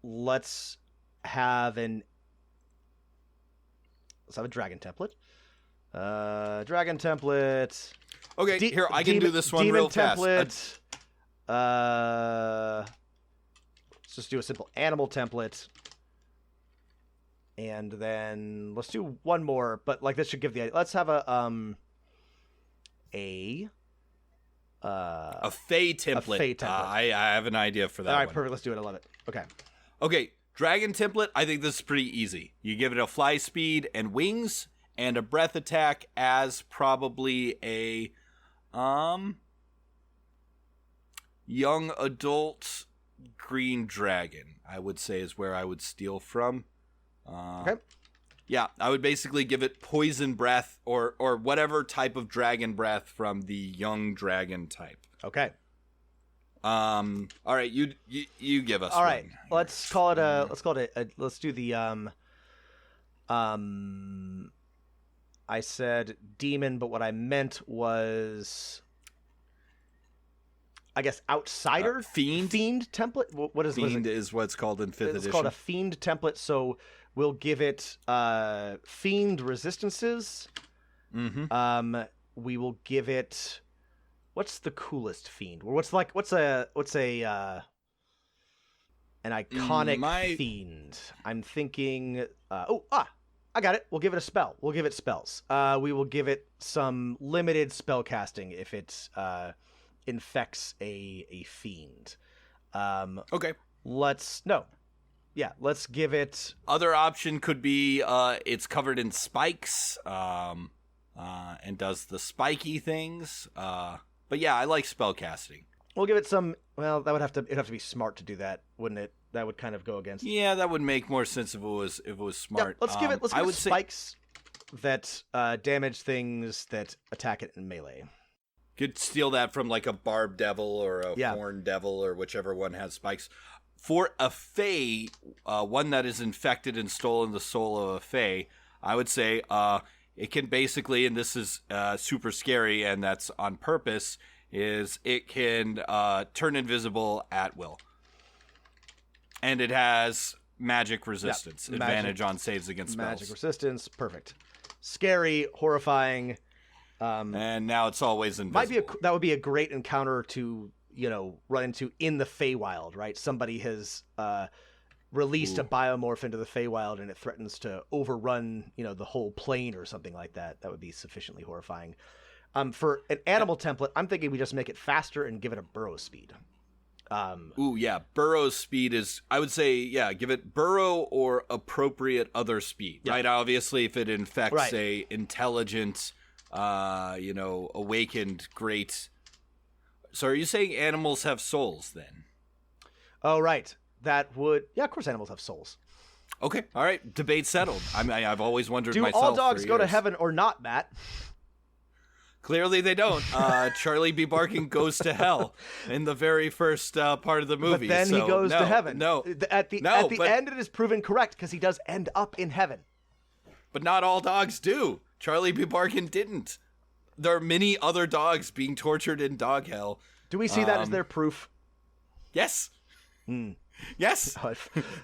Let's have a dragon template. Dragon template. Okay, here, I can do this one real template. Let's just do a simple animal template. And then let's do one more, but this should give the... Let's have a fey template. A fey template. I have an idea for that. All right, perfect. Let's do it. I love it. Okay, dragon template. I think this is pretty easy. You give it a fly speed and wings, and a breath attack as probably a young adult green dragon, I would say, is where I would steal from. Okay. Yeah, I would basically give it poison breath or whatever type of dragon breath from the young dragon type. Okay. All right, you give us. All right, one. let's do the I said demon, but what I meant was, I guess, outsider? Fiend? Fiend template? What is Fiend is what it's called in 5th edition. It's called a fiend template, so we'll give it fiend resistances. Mm-hmm. We will give it... What's the coolest fiend? Or what's an iconic fiend? I'm thinking... I got it. We'll give it a spell. We'll give it spells. We will give it some limited spell casting if it infects a fiend. Okay. Let's give it... Other option could be it's covered in spikes and does the spiky things. But yeah, I like spell casting. We'll give it some... Well, it'd have to be smart to do that, wouldn't it? That would kind of go against... Yeah, that would make more sense if it was smart. Yeah, let's give it spikes that damage things that attack it in melee. Could steal that from a barb devil or a horn devil or whichever one has spikes. For a fey, one that is infected and stolen the soul of a fey, I would say it can basically, and this is super scary and that's on purpose, is it can turn invisible at will. And it has magic resistance, advantage on saves against spells. Magic resistance, perfect. Scary, horrifying. And now it's always invisible. That would be a great encounter to run into in the Feywild, right? Somebody has released a biomorph into the Feywild and it threatens to overrun the whole plane or something like that. That would be sufficiently horrifying. For an animal template, I'm thinking we just make it faster and give it a burrow speed. Burrow speed is, I would say, give it burrow or appropriate other speed, right? Obviously, if it infects a intelligent, awakened great. So are you saying animals have souls then? Oh, right. That would, of course animals have souls. Okay, all right. Debate settled. I've always wondered myself. Do all dogs go to heaven or not, Matt? Clearly they don't. Charlie B. Barking goes to hell in the very first part of the movie. But then he goes to heaven. No. At the end, it is proven correct because he does end up in heaven. But not all dogs do. Charlie B. Barkin didn't. There are many other dogs being tortured in dog hell. Do we see that as their proof? Yes. Yes.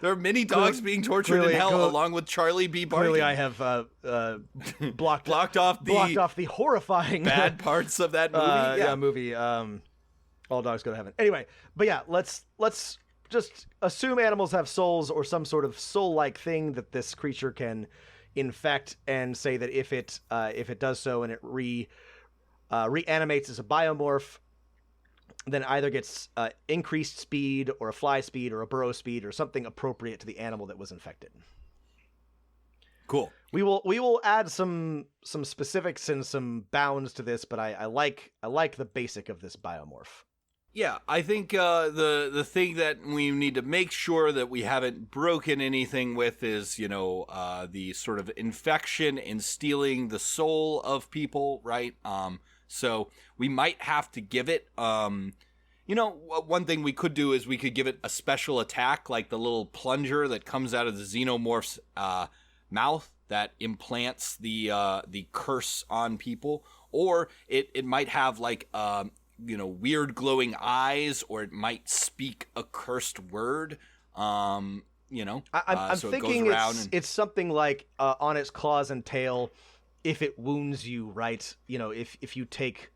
There are many dogs being tortured clearly, in hell along with Charlie B. Barkin. Clearly I have blocked off the horrifying bad parts of that movie. Movie. All dogs go to heaven. Anyway, but yeah, let's just assume animals have souls or some sort of soul-like thing that this creature can infect, and say that if it does so and it reanimates as a biomorph, then either gets increased speed or a fly speed or a burrow speed or something appropriate to the animal that was infected. Cool. We will add some specifics and some bounds to this, but I like the basic of this biomorph. Yeah, I think the thing that we need to make sure that we haven't broken anything with is, the sort of infection and stealing the soul of people, right? So we might have to give it, one thing we could do is we could give it a special attack, like the little plunger that comes out of the xenomorph's mouth that implants the curse on people, or it might have like weird glowing eyes, or it might speak a cursed word. I'm so thinking it's something like on its claws and tail, if it wounds you, right? If you take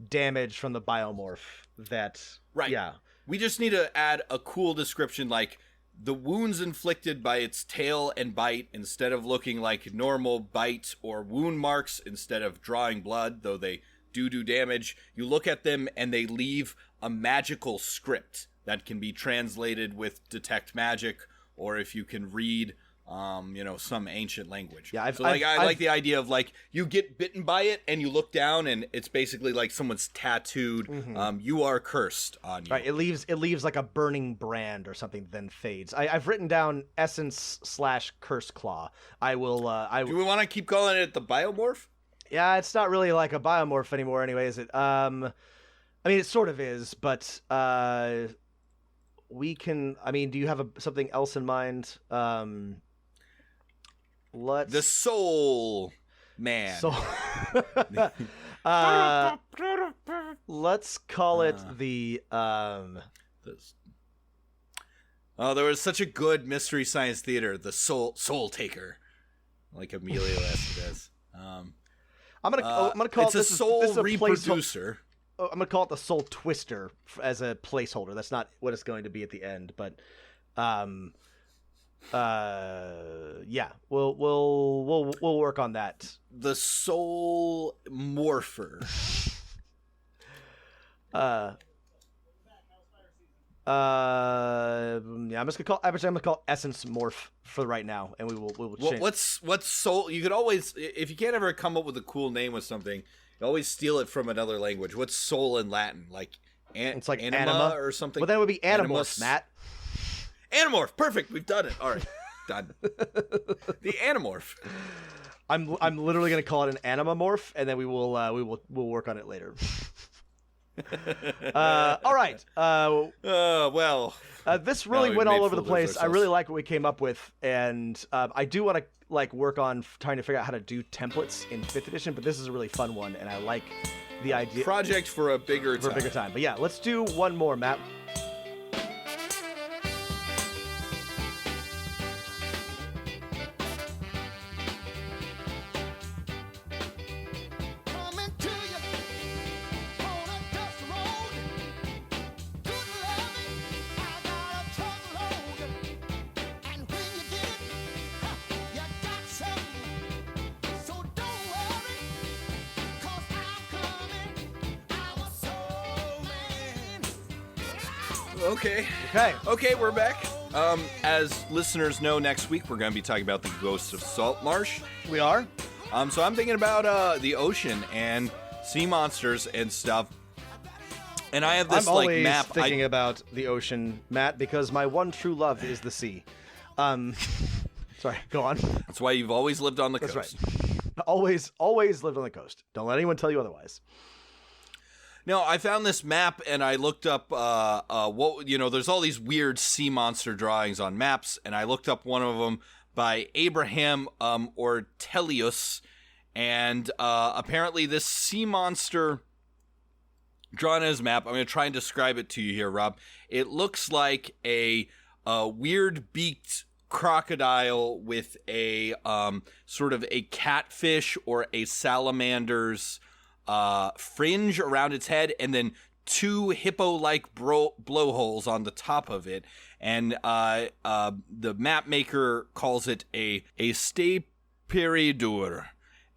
damage from the biomorph, that right. Yeah, we just need to add a cool description, like the wounds inflicted by its tail and bite, instead of looking like normal bite or wound marks, instead of drawing blood, though they do damage, you look at them and they leave a magical script that can be translated with detect magic, or if you can read some ancient language. Yeah, I like the idea of like you get bitten by it and you look down and it's basically like someone's tattooed you are cursed on you. Right, it leaves like a burning brand or something, then fades. I've written down essence/curse claw. I will do we want to keep calling it the biomorph? Yeah, it's not really like a biomorph anymore anyway, is it? I mean, it sort of is, but we can... I mean, do you have something else in mind? The soul man. Let's call it the... there was such a good Mystery Science Theater, the soul taker, like Emilio Estevez. I'm gonna call it's it a soul reproducer. I'm gonna call it the soul twister as a placeholder. That's not what it's going to be at the end, but yeah, we'll work on that. The soul morpher. Yeah, I'm gonna call Essence Morph for right now, and we will change. What's soul? You could always, if you can't ever come up with a cool name with something, you always steal it from another language. What's soul in Latin? Like it's like anima or something. Well, then it would be Animorphs, Matt. Animorph, perfect. We've done it. All right, done. The Animorph. I'm literally gonna call it an Animamorph, and then we'll work on it later. All right. This really went all over the place. I really like what we came up with, and I do want to work on trying to figure out how to do templates in 5th edition. But this is a really fun one, and I like the idea. Project for a bigger time. But yeah, let's do one more, Matt. Okay, we're back. As listeners know, next week we're going to be talking about the Ghosts of Saltmarsh. We are. So I'm thinking about the ocean and sea monsters and stuff. And I have this I'm always map. Thinking about the ocean, Matt, because my one true love is the sea. Sorry, go on. That's why you've always lived on the coast. That's right. Always lived on the coast. Don't let anyone tell you otherwise. No, I found this map and I looked up there's all these weird sea monster drawings on maps, and I looked up one of them by Abraham Ortelius, And apparently this sea monster drawn as a map, I'm going to try and describe it to you here, Rob. It looks like a weird beaked crocodile with a sort of a catfish or a salamander's fringe around its head, and then two hippo-like blowholes on the top of it. And the map maker calls it a stapiridur,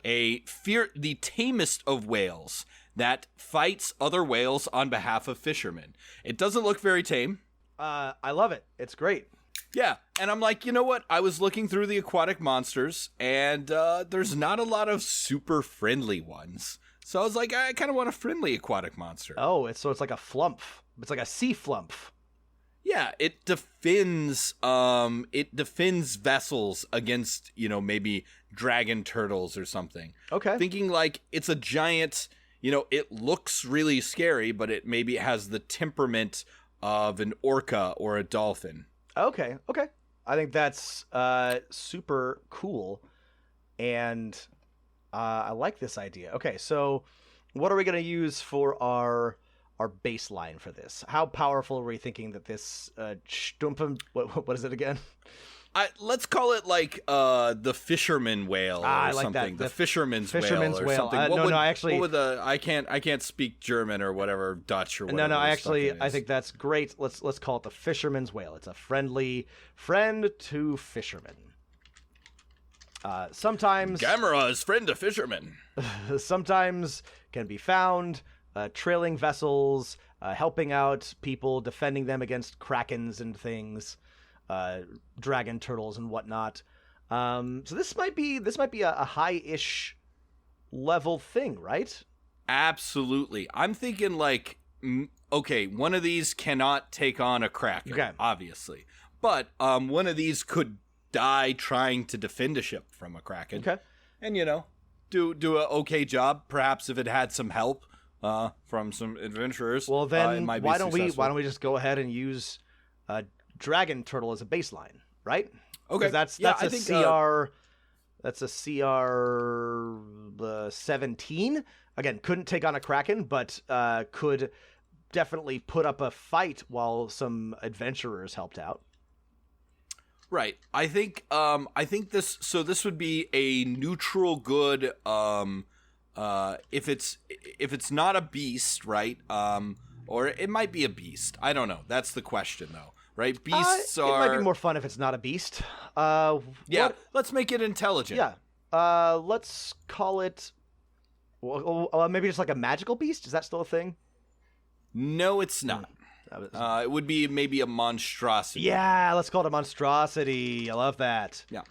the tamest of whales that fights other whales on behalf of fishermen. It doesn't look very tame. I love it. It's great. Yeah, and I'm like, you know what? I was looking through the aquatic monsters, and there's not a lot of super friendly ones. So I was like, I kind of want a friendly aquatic monster. Oh, it's like a flump. It's like a sea flump. Yeah, it defends vessels against, maybe dragon turtles or something. Okay. Thinking like it's a giant, it looks really scary, but it maybe has the temperament of an orca or a dolphin. Okay. I think that's super cool, and I like this idea. Okay, so what are we going to use for our baseline for this? How powerful are we thinking that this Stumpen, what is it again? Let's call it like the fisherman whale or I like something. that. The fisherman's whale or whale. something. I can't speak German or whatever, Dutch or whatever. I think that's great. Let's call it the fisherman's whale. It's a friendly friend to fishermen. Sometimes Gamera is friend to fishermen. Sometimes can be found trailing vessels, helping out people, defending them against krakens and things. Dragon turtles and whatnot. So this might be a high-ish level thing, right? Absolutely. I'm thinking like, okay, one of these cannot take on a kraken, obviously, but one of these could die trying to defend a ship from a kraken. Okay, and do a okay job. Perhaps if it had some help from some adventurers. Well, then it might be why don't successful. we just go ahead and use dragon turtle as a baseline, right? Okay, that's I a think, CR. That's a CR 17. Again, couldn't take on a kraken, but could definitely put up a fight while some adventurers helped out. Right. I think this. So this would be a neutral good. If it's not a beast, right? Or it might be a beast. I don't know. That's the question, though. Right? Beasts are. It might be more fun if it's not a beast. Let's make it intelligent. Yeah. Let's call it. Maybe just like a magical beast. Is that still a thing? No, it's not. It would be maybe a monstrosity. Yeah, let's call it a monstrosity. I love that. Yeah.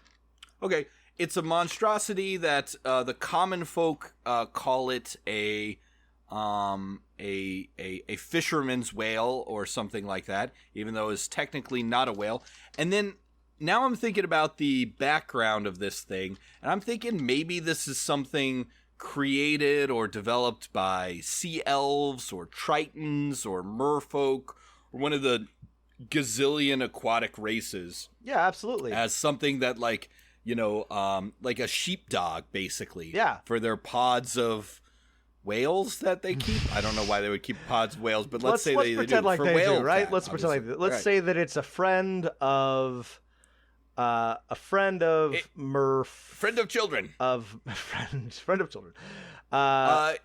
Okay. It's a monstrosity that the common folk call it a fisherman's whale or something like that, even though it's technically not a whale. And then now I'm thinking about the background of this thing, and I'm thinking maybe this is something created or developed by sea elves or tritons or merfolk or one of the gazillion aquatic races. Yeah, absolutely. As something that like a sheepdog, basically. Yeah. For their pods of whales that they keep. I don't know why they would keep pods of whales, but let's say they pretend do. like For they whale do, right? cat, Let's pretend like obviously. that. Let's say that it's a friend of friend of children.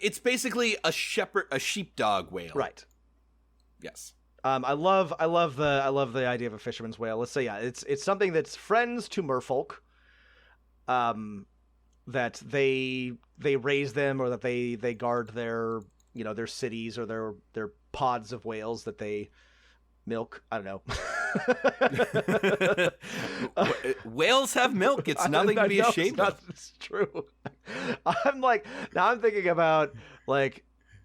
It's basically a sheepdog whale. Right. Yes. I love the idea of a fisherman's whale. Let's say it's something that's friends to merfolk. That they raise them, or that they guard their their cities or their pods of whales that they milk. I don't know. Whales have milk. It's nothing to be ashamed of. It's true. I'm thinking about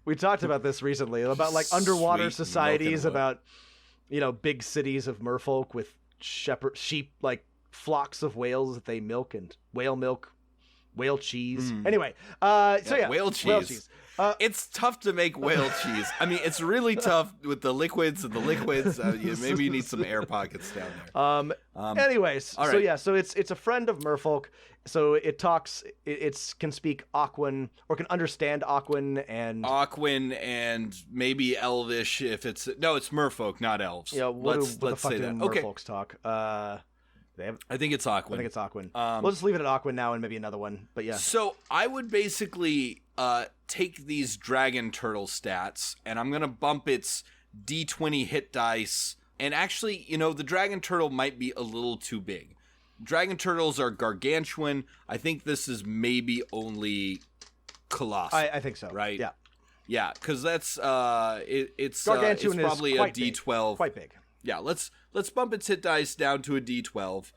we talked about this recently about underwater societies, about big cities of merfolk with sheep, flocks of whales that they milk, and whale milk whale cheese. Anyway, so whale cheese. It's tough to make whale cheese. I mean, it's really tough with the liquids and the liquids. Maybe you need some air pockets down there. Anyways, all so right. so it's a friend of merfolk. So it talks, it can speak Aquan, or can understand Aquan and maybe Elvish if it's merfolk, not elves. Yeah, what the fuck say do that. merfolks talk? I think it's Aquan. I think it's Aquan. We'll just leave it at Aquan now and maybe another one. But yeah. So I would basically take these dragon turtle stats, and I'm gonna bump its D20 hit dice. And actually, the dragon turtle might be a little too big. Dragon turtles are gargantuan. I think this is maybe only colossal. I think so. Right? Yeah. Yeah, because that's it's gargantuan probably is a D12. Quite big. Yeah, let's bump its hit dice down to a D12.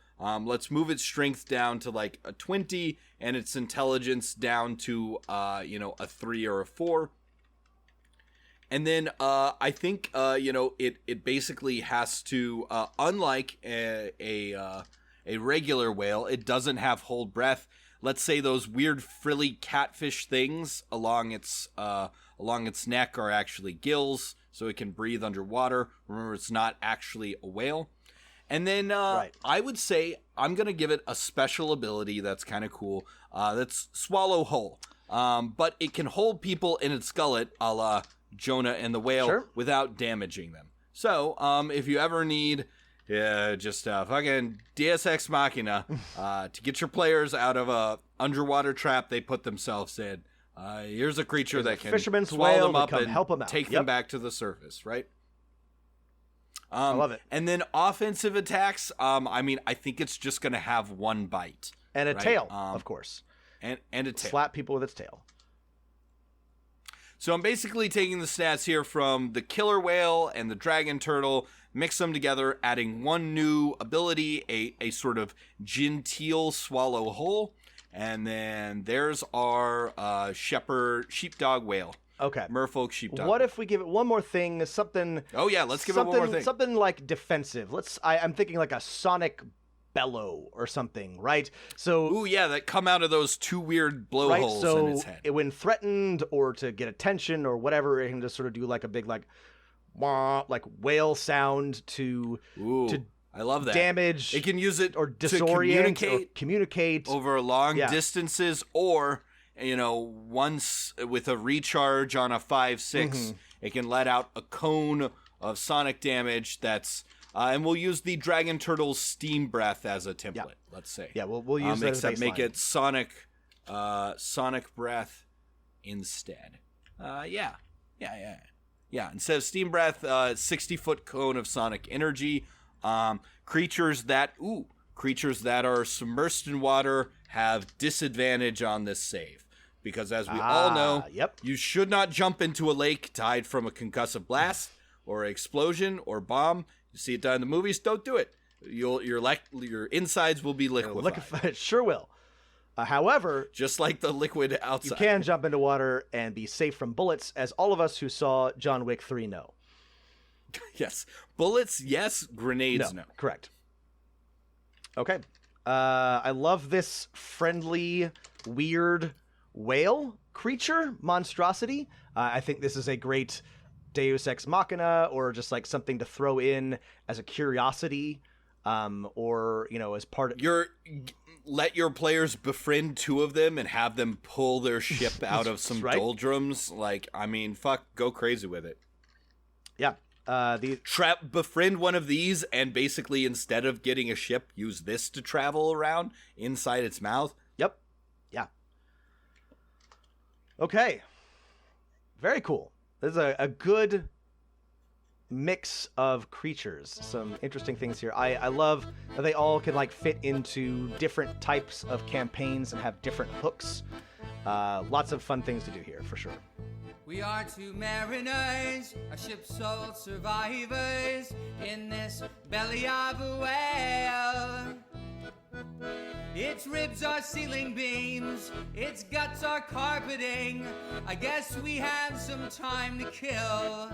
Let's move its strength down to like a 20 and its intelligence down to a 3 or a 4. And then I think it basically has to unlike a regular whale, it doesn't have hold breath. Let's say those weird frilly catfish things along its neck are actually gills, so it can breathe underwater. Remember, it's not actually a whale. And then I would say I'm going to give it a special ability that's kind of cool. That's Swallow Whole. But it can hold people in its gullet, a la Jonah and the whale, without damaging them. So if you ever need just fucking Deus Ex Machina to get your players out of a underwater trap they put themselves in, here's a creature that can fisherman's swallow whale them up and help them out. take them back to the surface, right? I love it. And then offensive attacks, I think it's just going to have one bite. And a tail, of course. And a tail. Slap people with its tail. So I'm basically taking the stats here from the killer whale and the dragon turtle, mix them together, adding one new ability, a sort of genteel swallow whole, and then there's our sheepdog whale. Okay. Merfolk sheepdog. What if we give it one more thing, something... Oh yeah, let's give it one more thing. Something like defensive. I'm thinking like a sonic bellow or something, right? So, ooh, yeah, that come out of those two weird blowholes in its head. When threatened or to get attention or whatever, it can just sort of do like a big wah, like whale sound to I love that. Damage. It can use it or disorient or communicate over long distances, or once with a recharge on a 5/6, it can let out a cone of sonic damage that's and we'll use the dragon turtle's steam breath as a template. Let's say. Yeah, we'll use that as a baseline. Make it sonic breath instead. Yeah. Instead of steam breath, 60-foot cone of sonic energy. Creatures that are submersed in water have disadvantage on this save. Because as we all know, you should not jump into a lake to hide from a concussive blast or explosion or bomb. You see it done in the movies, don't do it. Your insides will be liquefied. It sure will. However, just like the liquid outside. You can jump into water and be safe from bullets, as all of us who saw John Wick 3 know. Yes. Bullets, yes. Grenades, no. Correct. Okay. I love this friendly, weird whale creature monstrosity. I think this is a great Deus Ex Machina, or just like something to throw in as a curiosity, or as part of let your players befriend two of them and have them pull their ship out of some doldrums. Go crazy with it. Yeah. Befriend one of these, and basically instead of getting a ship, use this to travel around inside its mouth. Yep. Yeah. Okay. Very cool. This is a good mix of creatures. Some interesting things here. I love that they all can fit into different types of campaigns and have different hooks. Lots of fun things to do here, for sure. We are two mariners, a ship's sole survivors, in this belly of a whale. Its ribs are ceiling beams, its guts are carpeting. I guess we have some time to kill.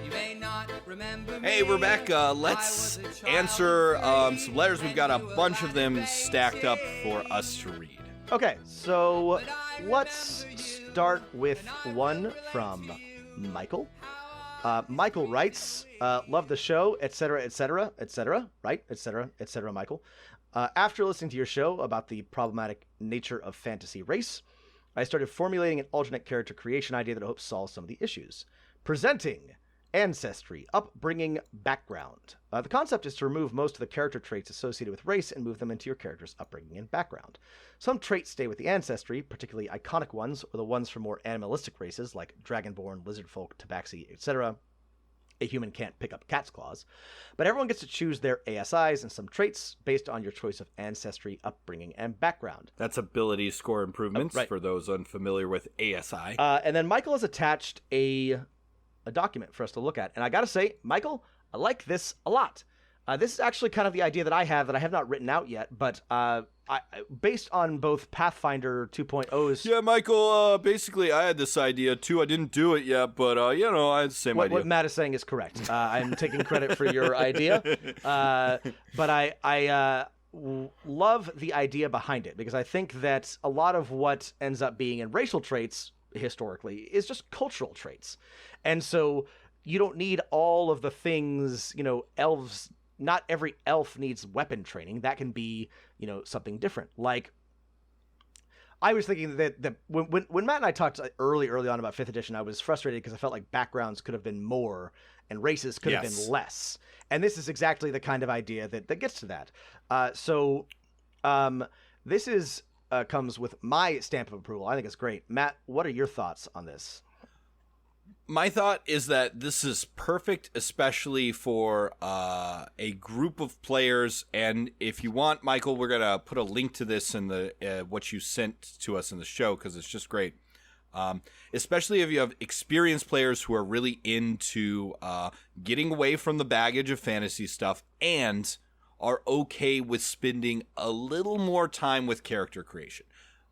You may not remember Hey, me. we're back. Let's answer some letters. We've got a bunch of them stacked up for us to read. Okay, so let's start with one from Michael. Michael writes, love the show, etc., etc., etc., right? Etc., etc., Michael. After listening to your show about the problematic nature of fantasy race, I started formulating an alternate character creation idea that I hope solves some of the issues. Presenting Ancestry, Upbringing, Background. The concept is to remove most of the character traits associated with race and move them into your character's upbringing and background. Some traits stay with the ancestry, particularly iconic ones, or the ones from more animalistic races like Dragonborn, Lizardfolk, Tabaxi, etc. A human can't pick up cat's claws. But everyone gets to choose their ASIs and some traits based on your choice of ancestry, upbringing, and background. That's ability score improvements right. for those unfamiliar with ASI. And then Michael has attached a document for us to look at. And I gotta say, Michael, I like this a lot. This is actually kind of the idea that I have not written out yet, but based on both Pathfinder 2.0's... Yeah, Michael, basically I had this idea too. I didn't do it yet, but, I had the same idea. What Matt is saying is correct. I'm taking credit for your idea. But I love the idea behind it, because I think that a lot of what ends up being in racial traits historically is just cultural traits. And so you don't need all of the things, elves... Not every elf needs weapon training. That can be, something different. Like, I was thinking that when Matt and I talked early on about 5th edition, I was frustrated because I felt like backgrounds could have been more and races could have been less. And this is exactly the kind of idea that gets to that. This is comes with my stamp of approval. I think it's great. Matt, what are your thoughts on this? My thought is that this is perfect, especially for a group of players. And if you want, Michael, we're going to put a link to this in the what you sent to us in the show, because it's just great. Especially if you have experienced players who are really into getting away from the baggage of fantasy stuff and are okay with spending a little more time with character creation.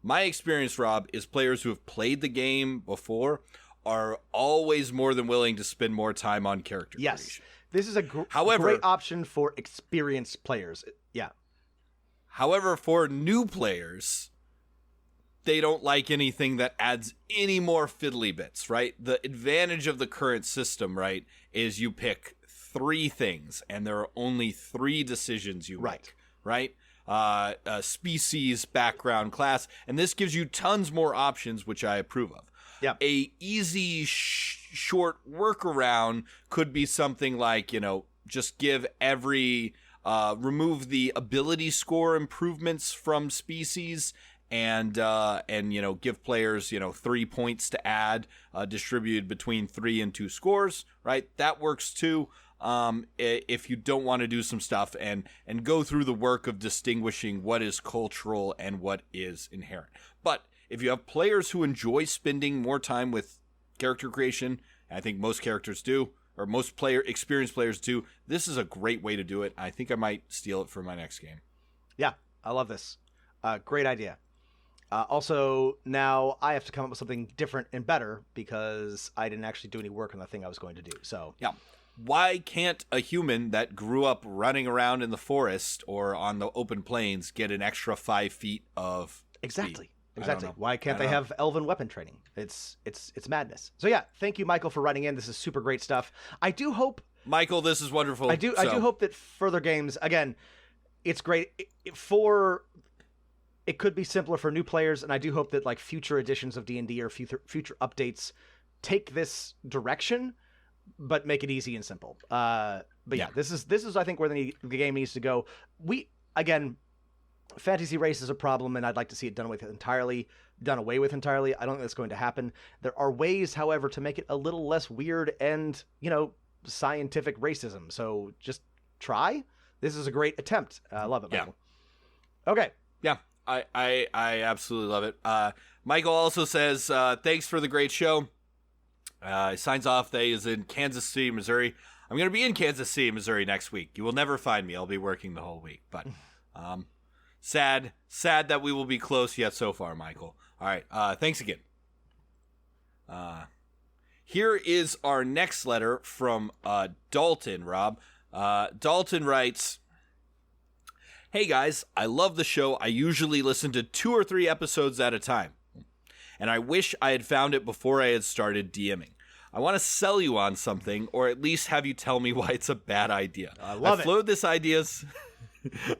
My experience, Rob, is players who have played the game before are always more than willing to spend more time on character creation. This is a great option for experienced players. Yeah. However, for new players, they don't like anything that adds any more fiddly bits, right? The advantage of the current system, right, is you pick 3 things, and there are only 3 decisions you make, right? Species, background, class, and this gives you tons more options, which I approve of. Yeah. A easy, short workaround could be something like, just give remove the ability score improvements from species and give players, 3 points to add, distributed between 3 and 2 scores, right? That works too. If you don't want to do some stuff and go through the work of distinguishing what is cultural and what is inherent. But if you have players who enjoy spending more time with character creation, and I think most characters do, or most experienced players do, this is a great way to do it. I think I might steal it for my next game. Yeah, I love this. Great idea. Also, now I have to come up with something different and better because I didn't actually do any work on the thing I was going to do. So yeah. Why can't a human that grew up running around in the forest or on the open plains get an extra 5 feet of Exactly. speed? Exactly. Why can't they have elven weapon training? It's madness. So yeah, thank you, Michael, for writing in. This is super great stuff. I do hope, Michael, this is wonderful. I do hope that further games, again, it's great it could be simpler for new players, and I do hope that like future editions of D&D or future updates take this direction, but make it easy and simple. But yeah, this is I think where the game needs to go. Fantasy race is a problem, and I'd like to see it done away with entirely. I don't think that's going to happen. There are ways, however, to make it a little less weird and, scientific racism. So just try. This is a great attempt. I love it, Michael. Yeah. Okay. Yeah, I absolutely love it. Michael also says, thanks for the great show. He signs off that he is in Kansas City, Missouri. I'm going to be in Kansas City, Missouri next week. You will never find me. I'll be working the whole week, but... Sad that we will be close yet so far, Michael. All right, thanks again. here is our next letter from Dalton, Rob. Dalton writes, "Hey guys, I love the show. I usually listen to 2 or 3 episodes at a time, and I wish I had found it before I had started DMing. I want to sell you on something, or at least have you tell me why it's a bad idea. I love it. Flowed this ideas."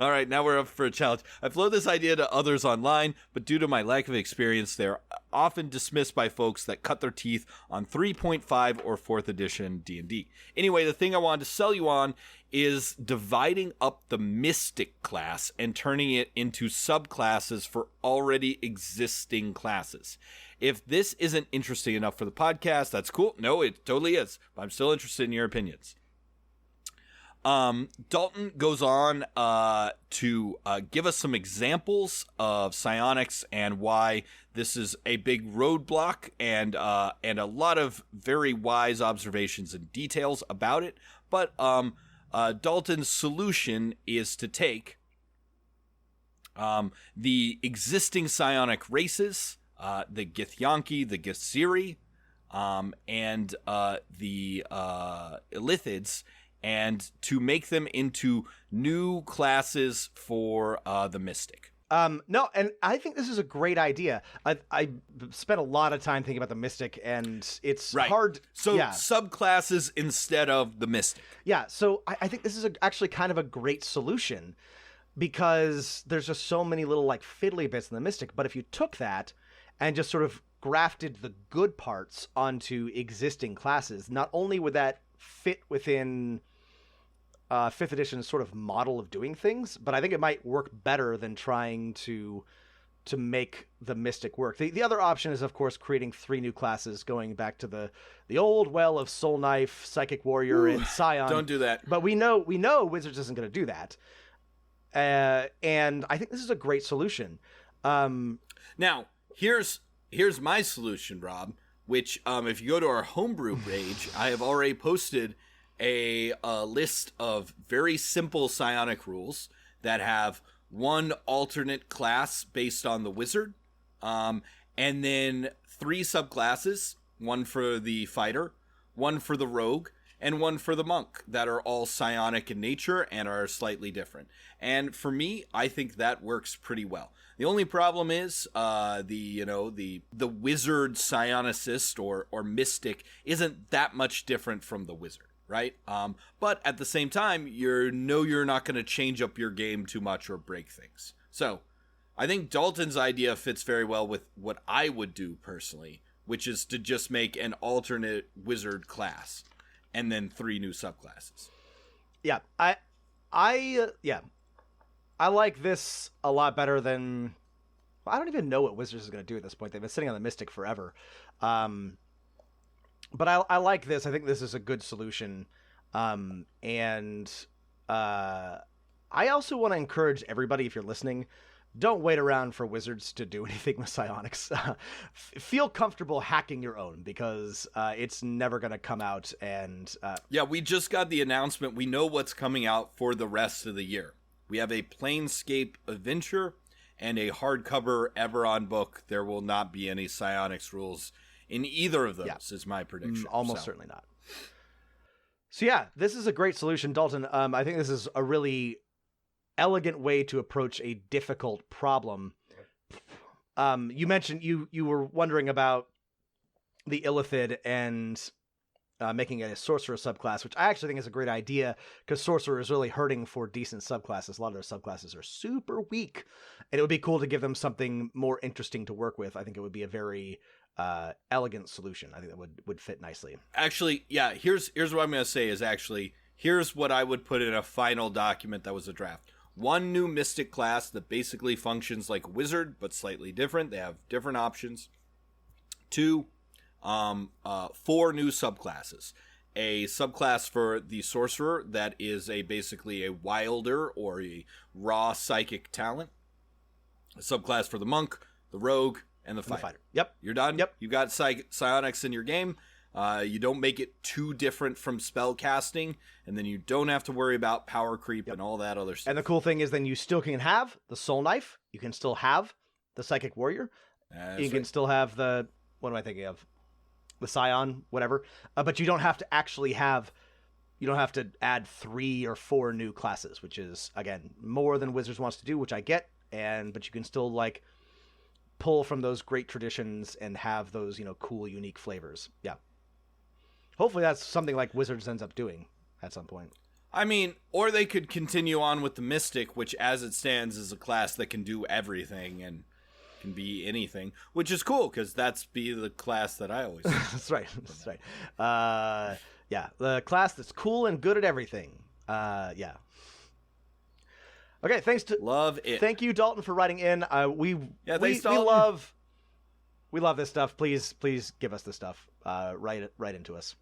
All right, now we're up for a challenge. I float this idea to others online, but due to my lack of experience, they're often dismissed by folks that cut their teeth on 3.5 or 4th edition D&D. Anyway, the thing I wanted to sell you on is dividing up the Mystic class and turning it into subclasses for already existing classes. If this isn't interesting enough for the podcast, that's cool. No, it totally is, but I'm still interested in your opinions. Dalton goes on to give us some examples of psionics and why this is a big roadblock, and a lot of very wise observations and details about it. But Dalton's solution is to take the existing psionic races, the Githyanki, the Githziri, and the Illithids, and to make them into new classes for the Mystic. No, and I think this is a great idea. I spent a lot of time thinking about the Mystic, and it's hard. So subclasses instead of the Mystic. Yeah, so I think this is actually kind of a great solution, because there's just so many little like fiddly bits in the Mystic. But if you took that and just sort of grafted the good parts onto existing classes, not only would that fit within 5th edition's sort of model of doing things, but I think it might work better than trying to make the Mystic work. The other option is, of course, creating 3 new classes, going back to the old well of Soul Knife, Psychic Warrior, and Scion. Don't do that. But we know Wizards isn't going to do that. And I think this is a great solution. Now, here's my solution, Rob, which if you go to our homebrew page, I have already posted a list of very simple psionic rules that have one alternate class based on the wizard, and then 3 subclasses, one for the fighter, one for the rogue, and one for the monk, that are all psionic in nature and are slightly different. And for me, I think that works pretty well. The only problem is the wizard psionicist or mystic isn't that much different from the wizard, right? But at the same time, you're not going to change up your game too much or break things. So I think Dalton's idea fits very well with what I would do personally, which is to just make an alternate wizard class and then 3 new subclasses. Yeah, I like this a lot better than... I don't even know what Wizards is going to do at this point. They've been sitting on the Mystic forever. But I like this. I think this is a good solution. And I also want to encourage everybody, if you're listening, don't wait around for Wizards to do anything with psionics. Feel comfortable hacking your own, because it's never going to come out. And yeah, we just got the announcement. We know what's coming out for the rest of the year. We have a Planescape adventure and a hardcover Eberron book. There will not be any psionics rules in either of those, is my prediction. Almost certainly not. So yeah, this is a great solution, Dalton. I think this is a really elegant way to approach a difficult problem. You mentioned you were wondering about the Illithid and making it a sorcerer subclass, which I actually think is a great idea, because sorcerer is really hurting for decent subclasses. A lot of their subclasses are super weak, and it would be cool to give them something more interesting to work with. I think it would be a very elegant solution. I think that would fit nicely. Actually, yeah, here's what I'm going to say is here's what I would put in a final document that was a draft. 1 new mystic class that basically functions like a wizard, but slightly different. They have different options. 2, 4 new subclasses. A subclass for the sorcerer that is basically a wilder or a raw psychic talent. A subclass for the monk, the rogue, and the fighter. Yep. You're done? Yep. You got psionics in your game. You don't make it too different from spell casting, and then you don't have to worry about power creep and all that other stuff. And the cool thing is then you still can have the Soul Knife. You can still have the Psychic Warrior. You can still have the... What am I thinking of? the Scion, whatever. But you don't have to actually you don't have to add 3 or 4 new classes, which is, again, more than Wizards wants to do, which I get. But you can still like pull from those great traditions and have those, cool, unique flavors. Yeah. Hopefully that's something like Wizards ends up doing at some point. I mean, or they could continue on with the Mystic, which as it stands is a class that can do everything and can be anything, which is cool because that's the class that I always That's right. Yeah, the class that's cool and good at everything. Yeah. Okay, love it. Thank you, Dalton, for writing in. We love this stuff. Please give us this stuff. Write into us.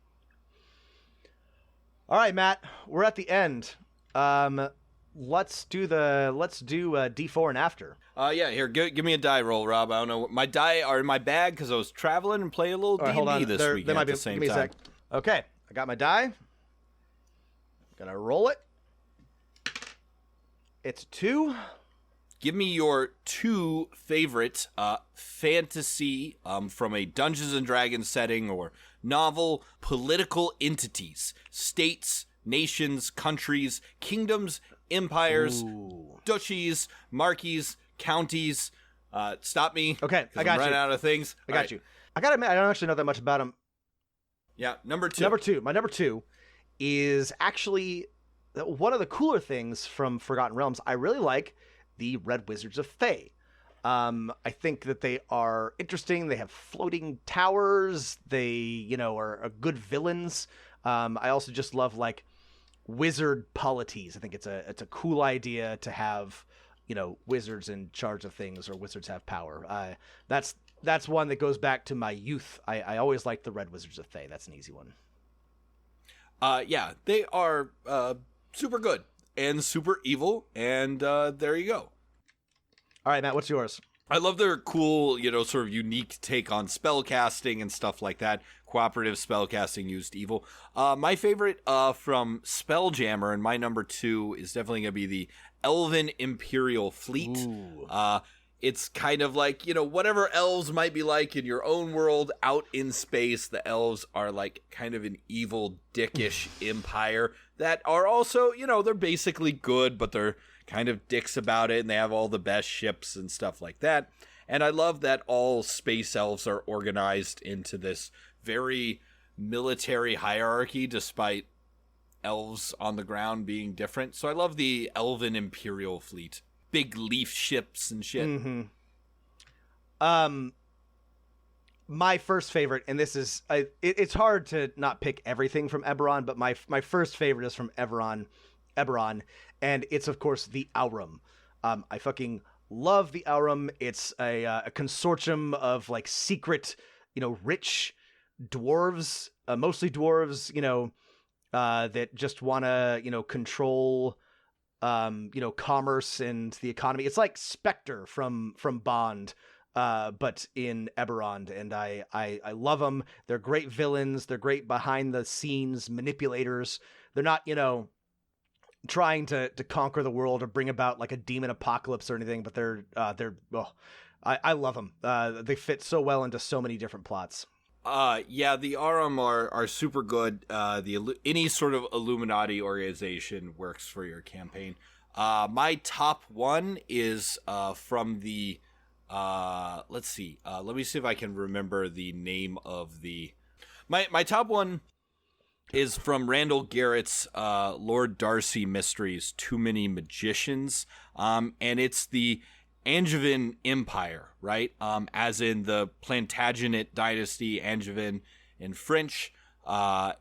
All right, Matt, we're at the end. Let's do D4 and after. Yeah, here, give me a die roll, Rob. I don't know. My die are in my bag because I was traveling and playing a little D&D this weekend at the same time. Okay, I got my die. Gonna roll it. It's 2. Give me your 2 favorite fantasy from a Dungeons & Dragons setting or novel political entities, states, nations, countries, kingdoms, empires, duchies, marquises, counties. Stop me. Okay, I got you. I'm running out of things. I got you. I gotta admit, I don't actually know that much about them. Yeah, number 2. My number 2 is actually one of the cooler things from Forgotten Realms. I really like the Red Wizards of Thay. I think that they are interesting. They have floating towers. They, are good villains. I also just love like wizard polities. I think it's a cool idea to have, wizards in charge of things or wizards have power. That's one that goes back to my youth. I always liked the Red Wizards of Thay. That's an easy one. Yeah, they are super good and super evil, and there you go. All right, Matt, what's yours? I love their cool, sort of unique take on spell casting and stuff like that. Cooperative spell casting used evil. My favorite from Spelljammer, and my number 2 is definitely going to be the Elven Imperial Fleet. It's kind of like, whatever elves might be like in your own world out in space, the elves are like kind of an evil, dickish empire that are also, they're basically good, but they're kind of dicks about it, and they have all the best ships and stuff like that. And I love that all space elves are organized into this very military hierarchy, despite elves on the ground being different. So I love the Elven Imperial Fleet. Big leaf ships and shit. Mm-hmm. My first favorite, and this is, it's hard to not pick everything from Eberron, but my first favorite is from Eberron, and it's, of course, the Aurum. I fucking love the Aurum. It's a consortium of, like, secret, rich dwarves, mostly dwarves, that just want to, control, commerce and the economy. It's like Spectre from Bond, but in Eberron, and I love them. They're great villains. They're great behind-the-scenes manipulators. They're not, trying to conquer the world or bring about like a demon apocalypse or anything, but I love them. They fit so well into so many different plots. Yeah, the Aurum are super good. Any sort of Illuminati organization works for your campaign. My top one is from the let's see. Let me see if I can remember the name of the my top one is from Randall Garrett's Lord Darcy Mysteries, Too Many Magicians. And it's the Angevin Empire, right? As in the Plantagenet dynasty, Angevin in French.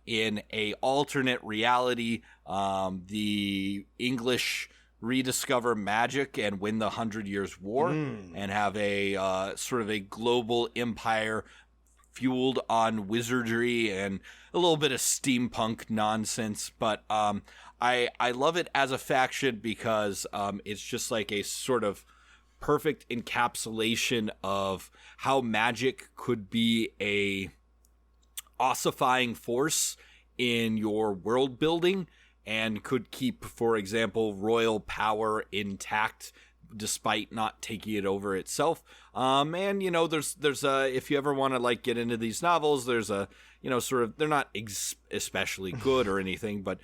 In a alternate reality, the English rediscover magic and win the 100 Years' War and have a sort of a global empire fueled on wizardry and a little bit of steampunk nonsense. But I love it as a faction because it's just like a sort of perfect encapsulation of how magic could be a ossifying force in your world building and could keep, for example, royal power intact despite not taking it over itself. And you know, there's if you ever want to like get into these novels, there's a, you know, sort of, they're not especially good or anything, but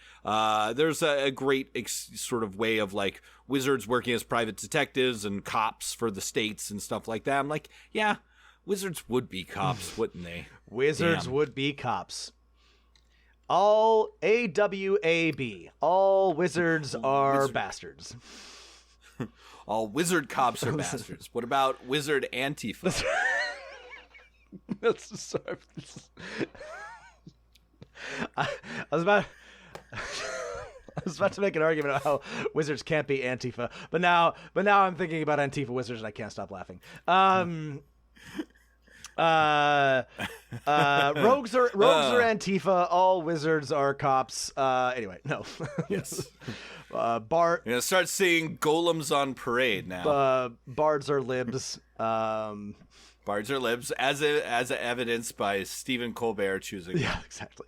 there's a great sort of way of like wizards working as private detectives and cops for the states and stuff like that. I'm like, yeah, wizards would be cops, wouldn't they? Wizards would be cops. All AWAB. All wizards are bastards. All wizard cops are bastards. What about wizard Antifa? That's sorry. I was about to make an argument about how wizards can't be Antifa, but now I'm thinking about Antifa wizards and I can't stop laughing. Rogues are Antifa. All wizards are cops. Anyway, no. Yes. You're gonna start seeing golems on parade now. Bards are libs. Bards are libs, as evidenced by Stephen Colbert choosing. Yeah, exactly.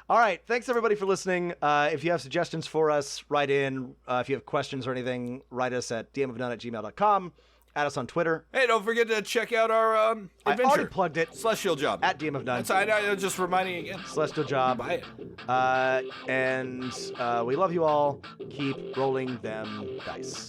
All right. Thanks, everybody, for listening. If you have suggestions for us, write in. If you have questions or anything, write us at dmofnone@gmail.com. Add us on Twitter. Hey, don't forget to check out our adventure. I already plugged it. Celestial Job. At DM of None. I'm just reminding you again. Celestial Job. Buy it. And we love you all. Keep rolling them dice.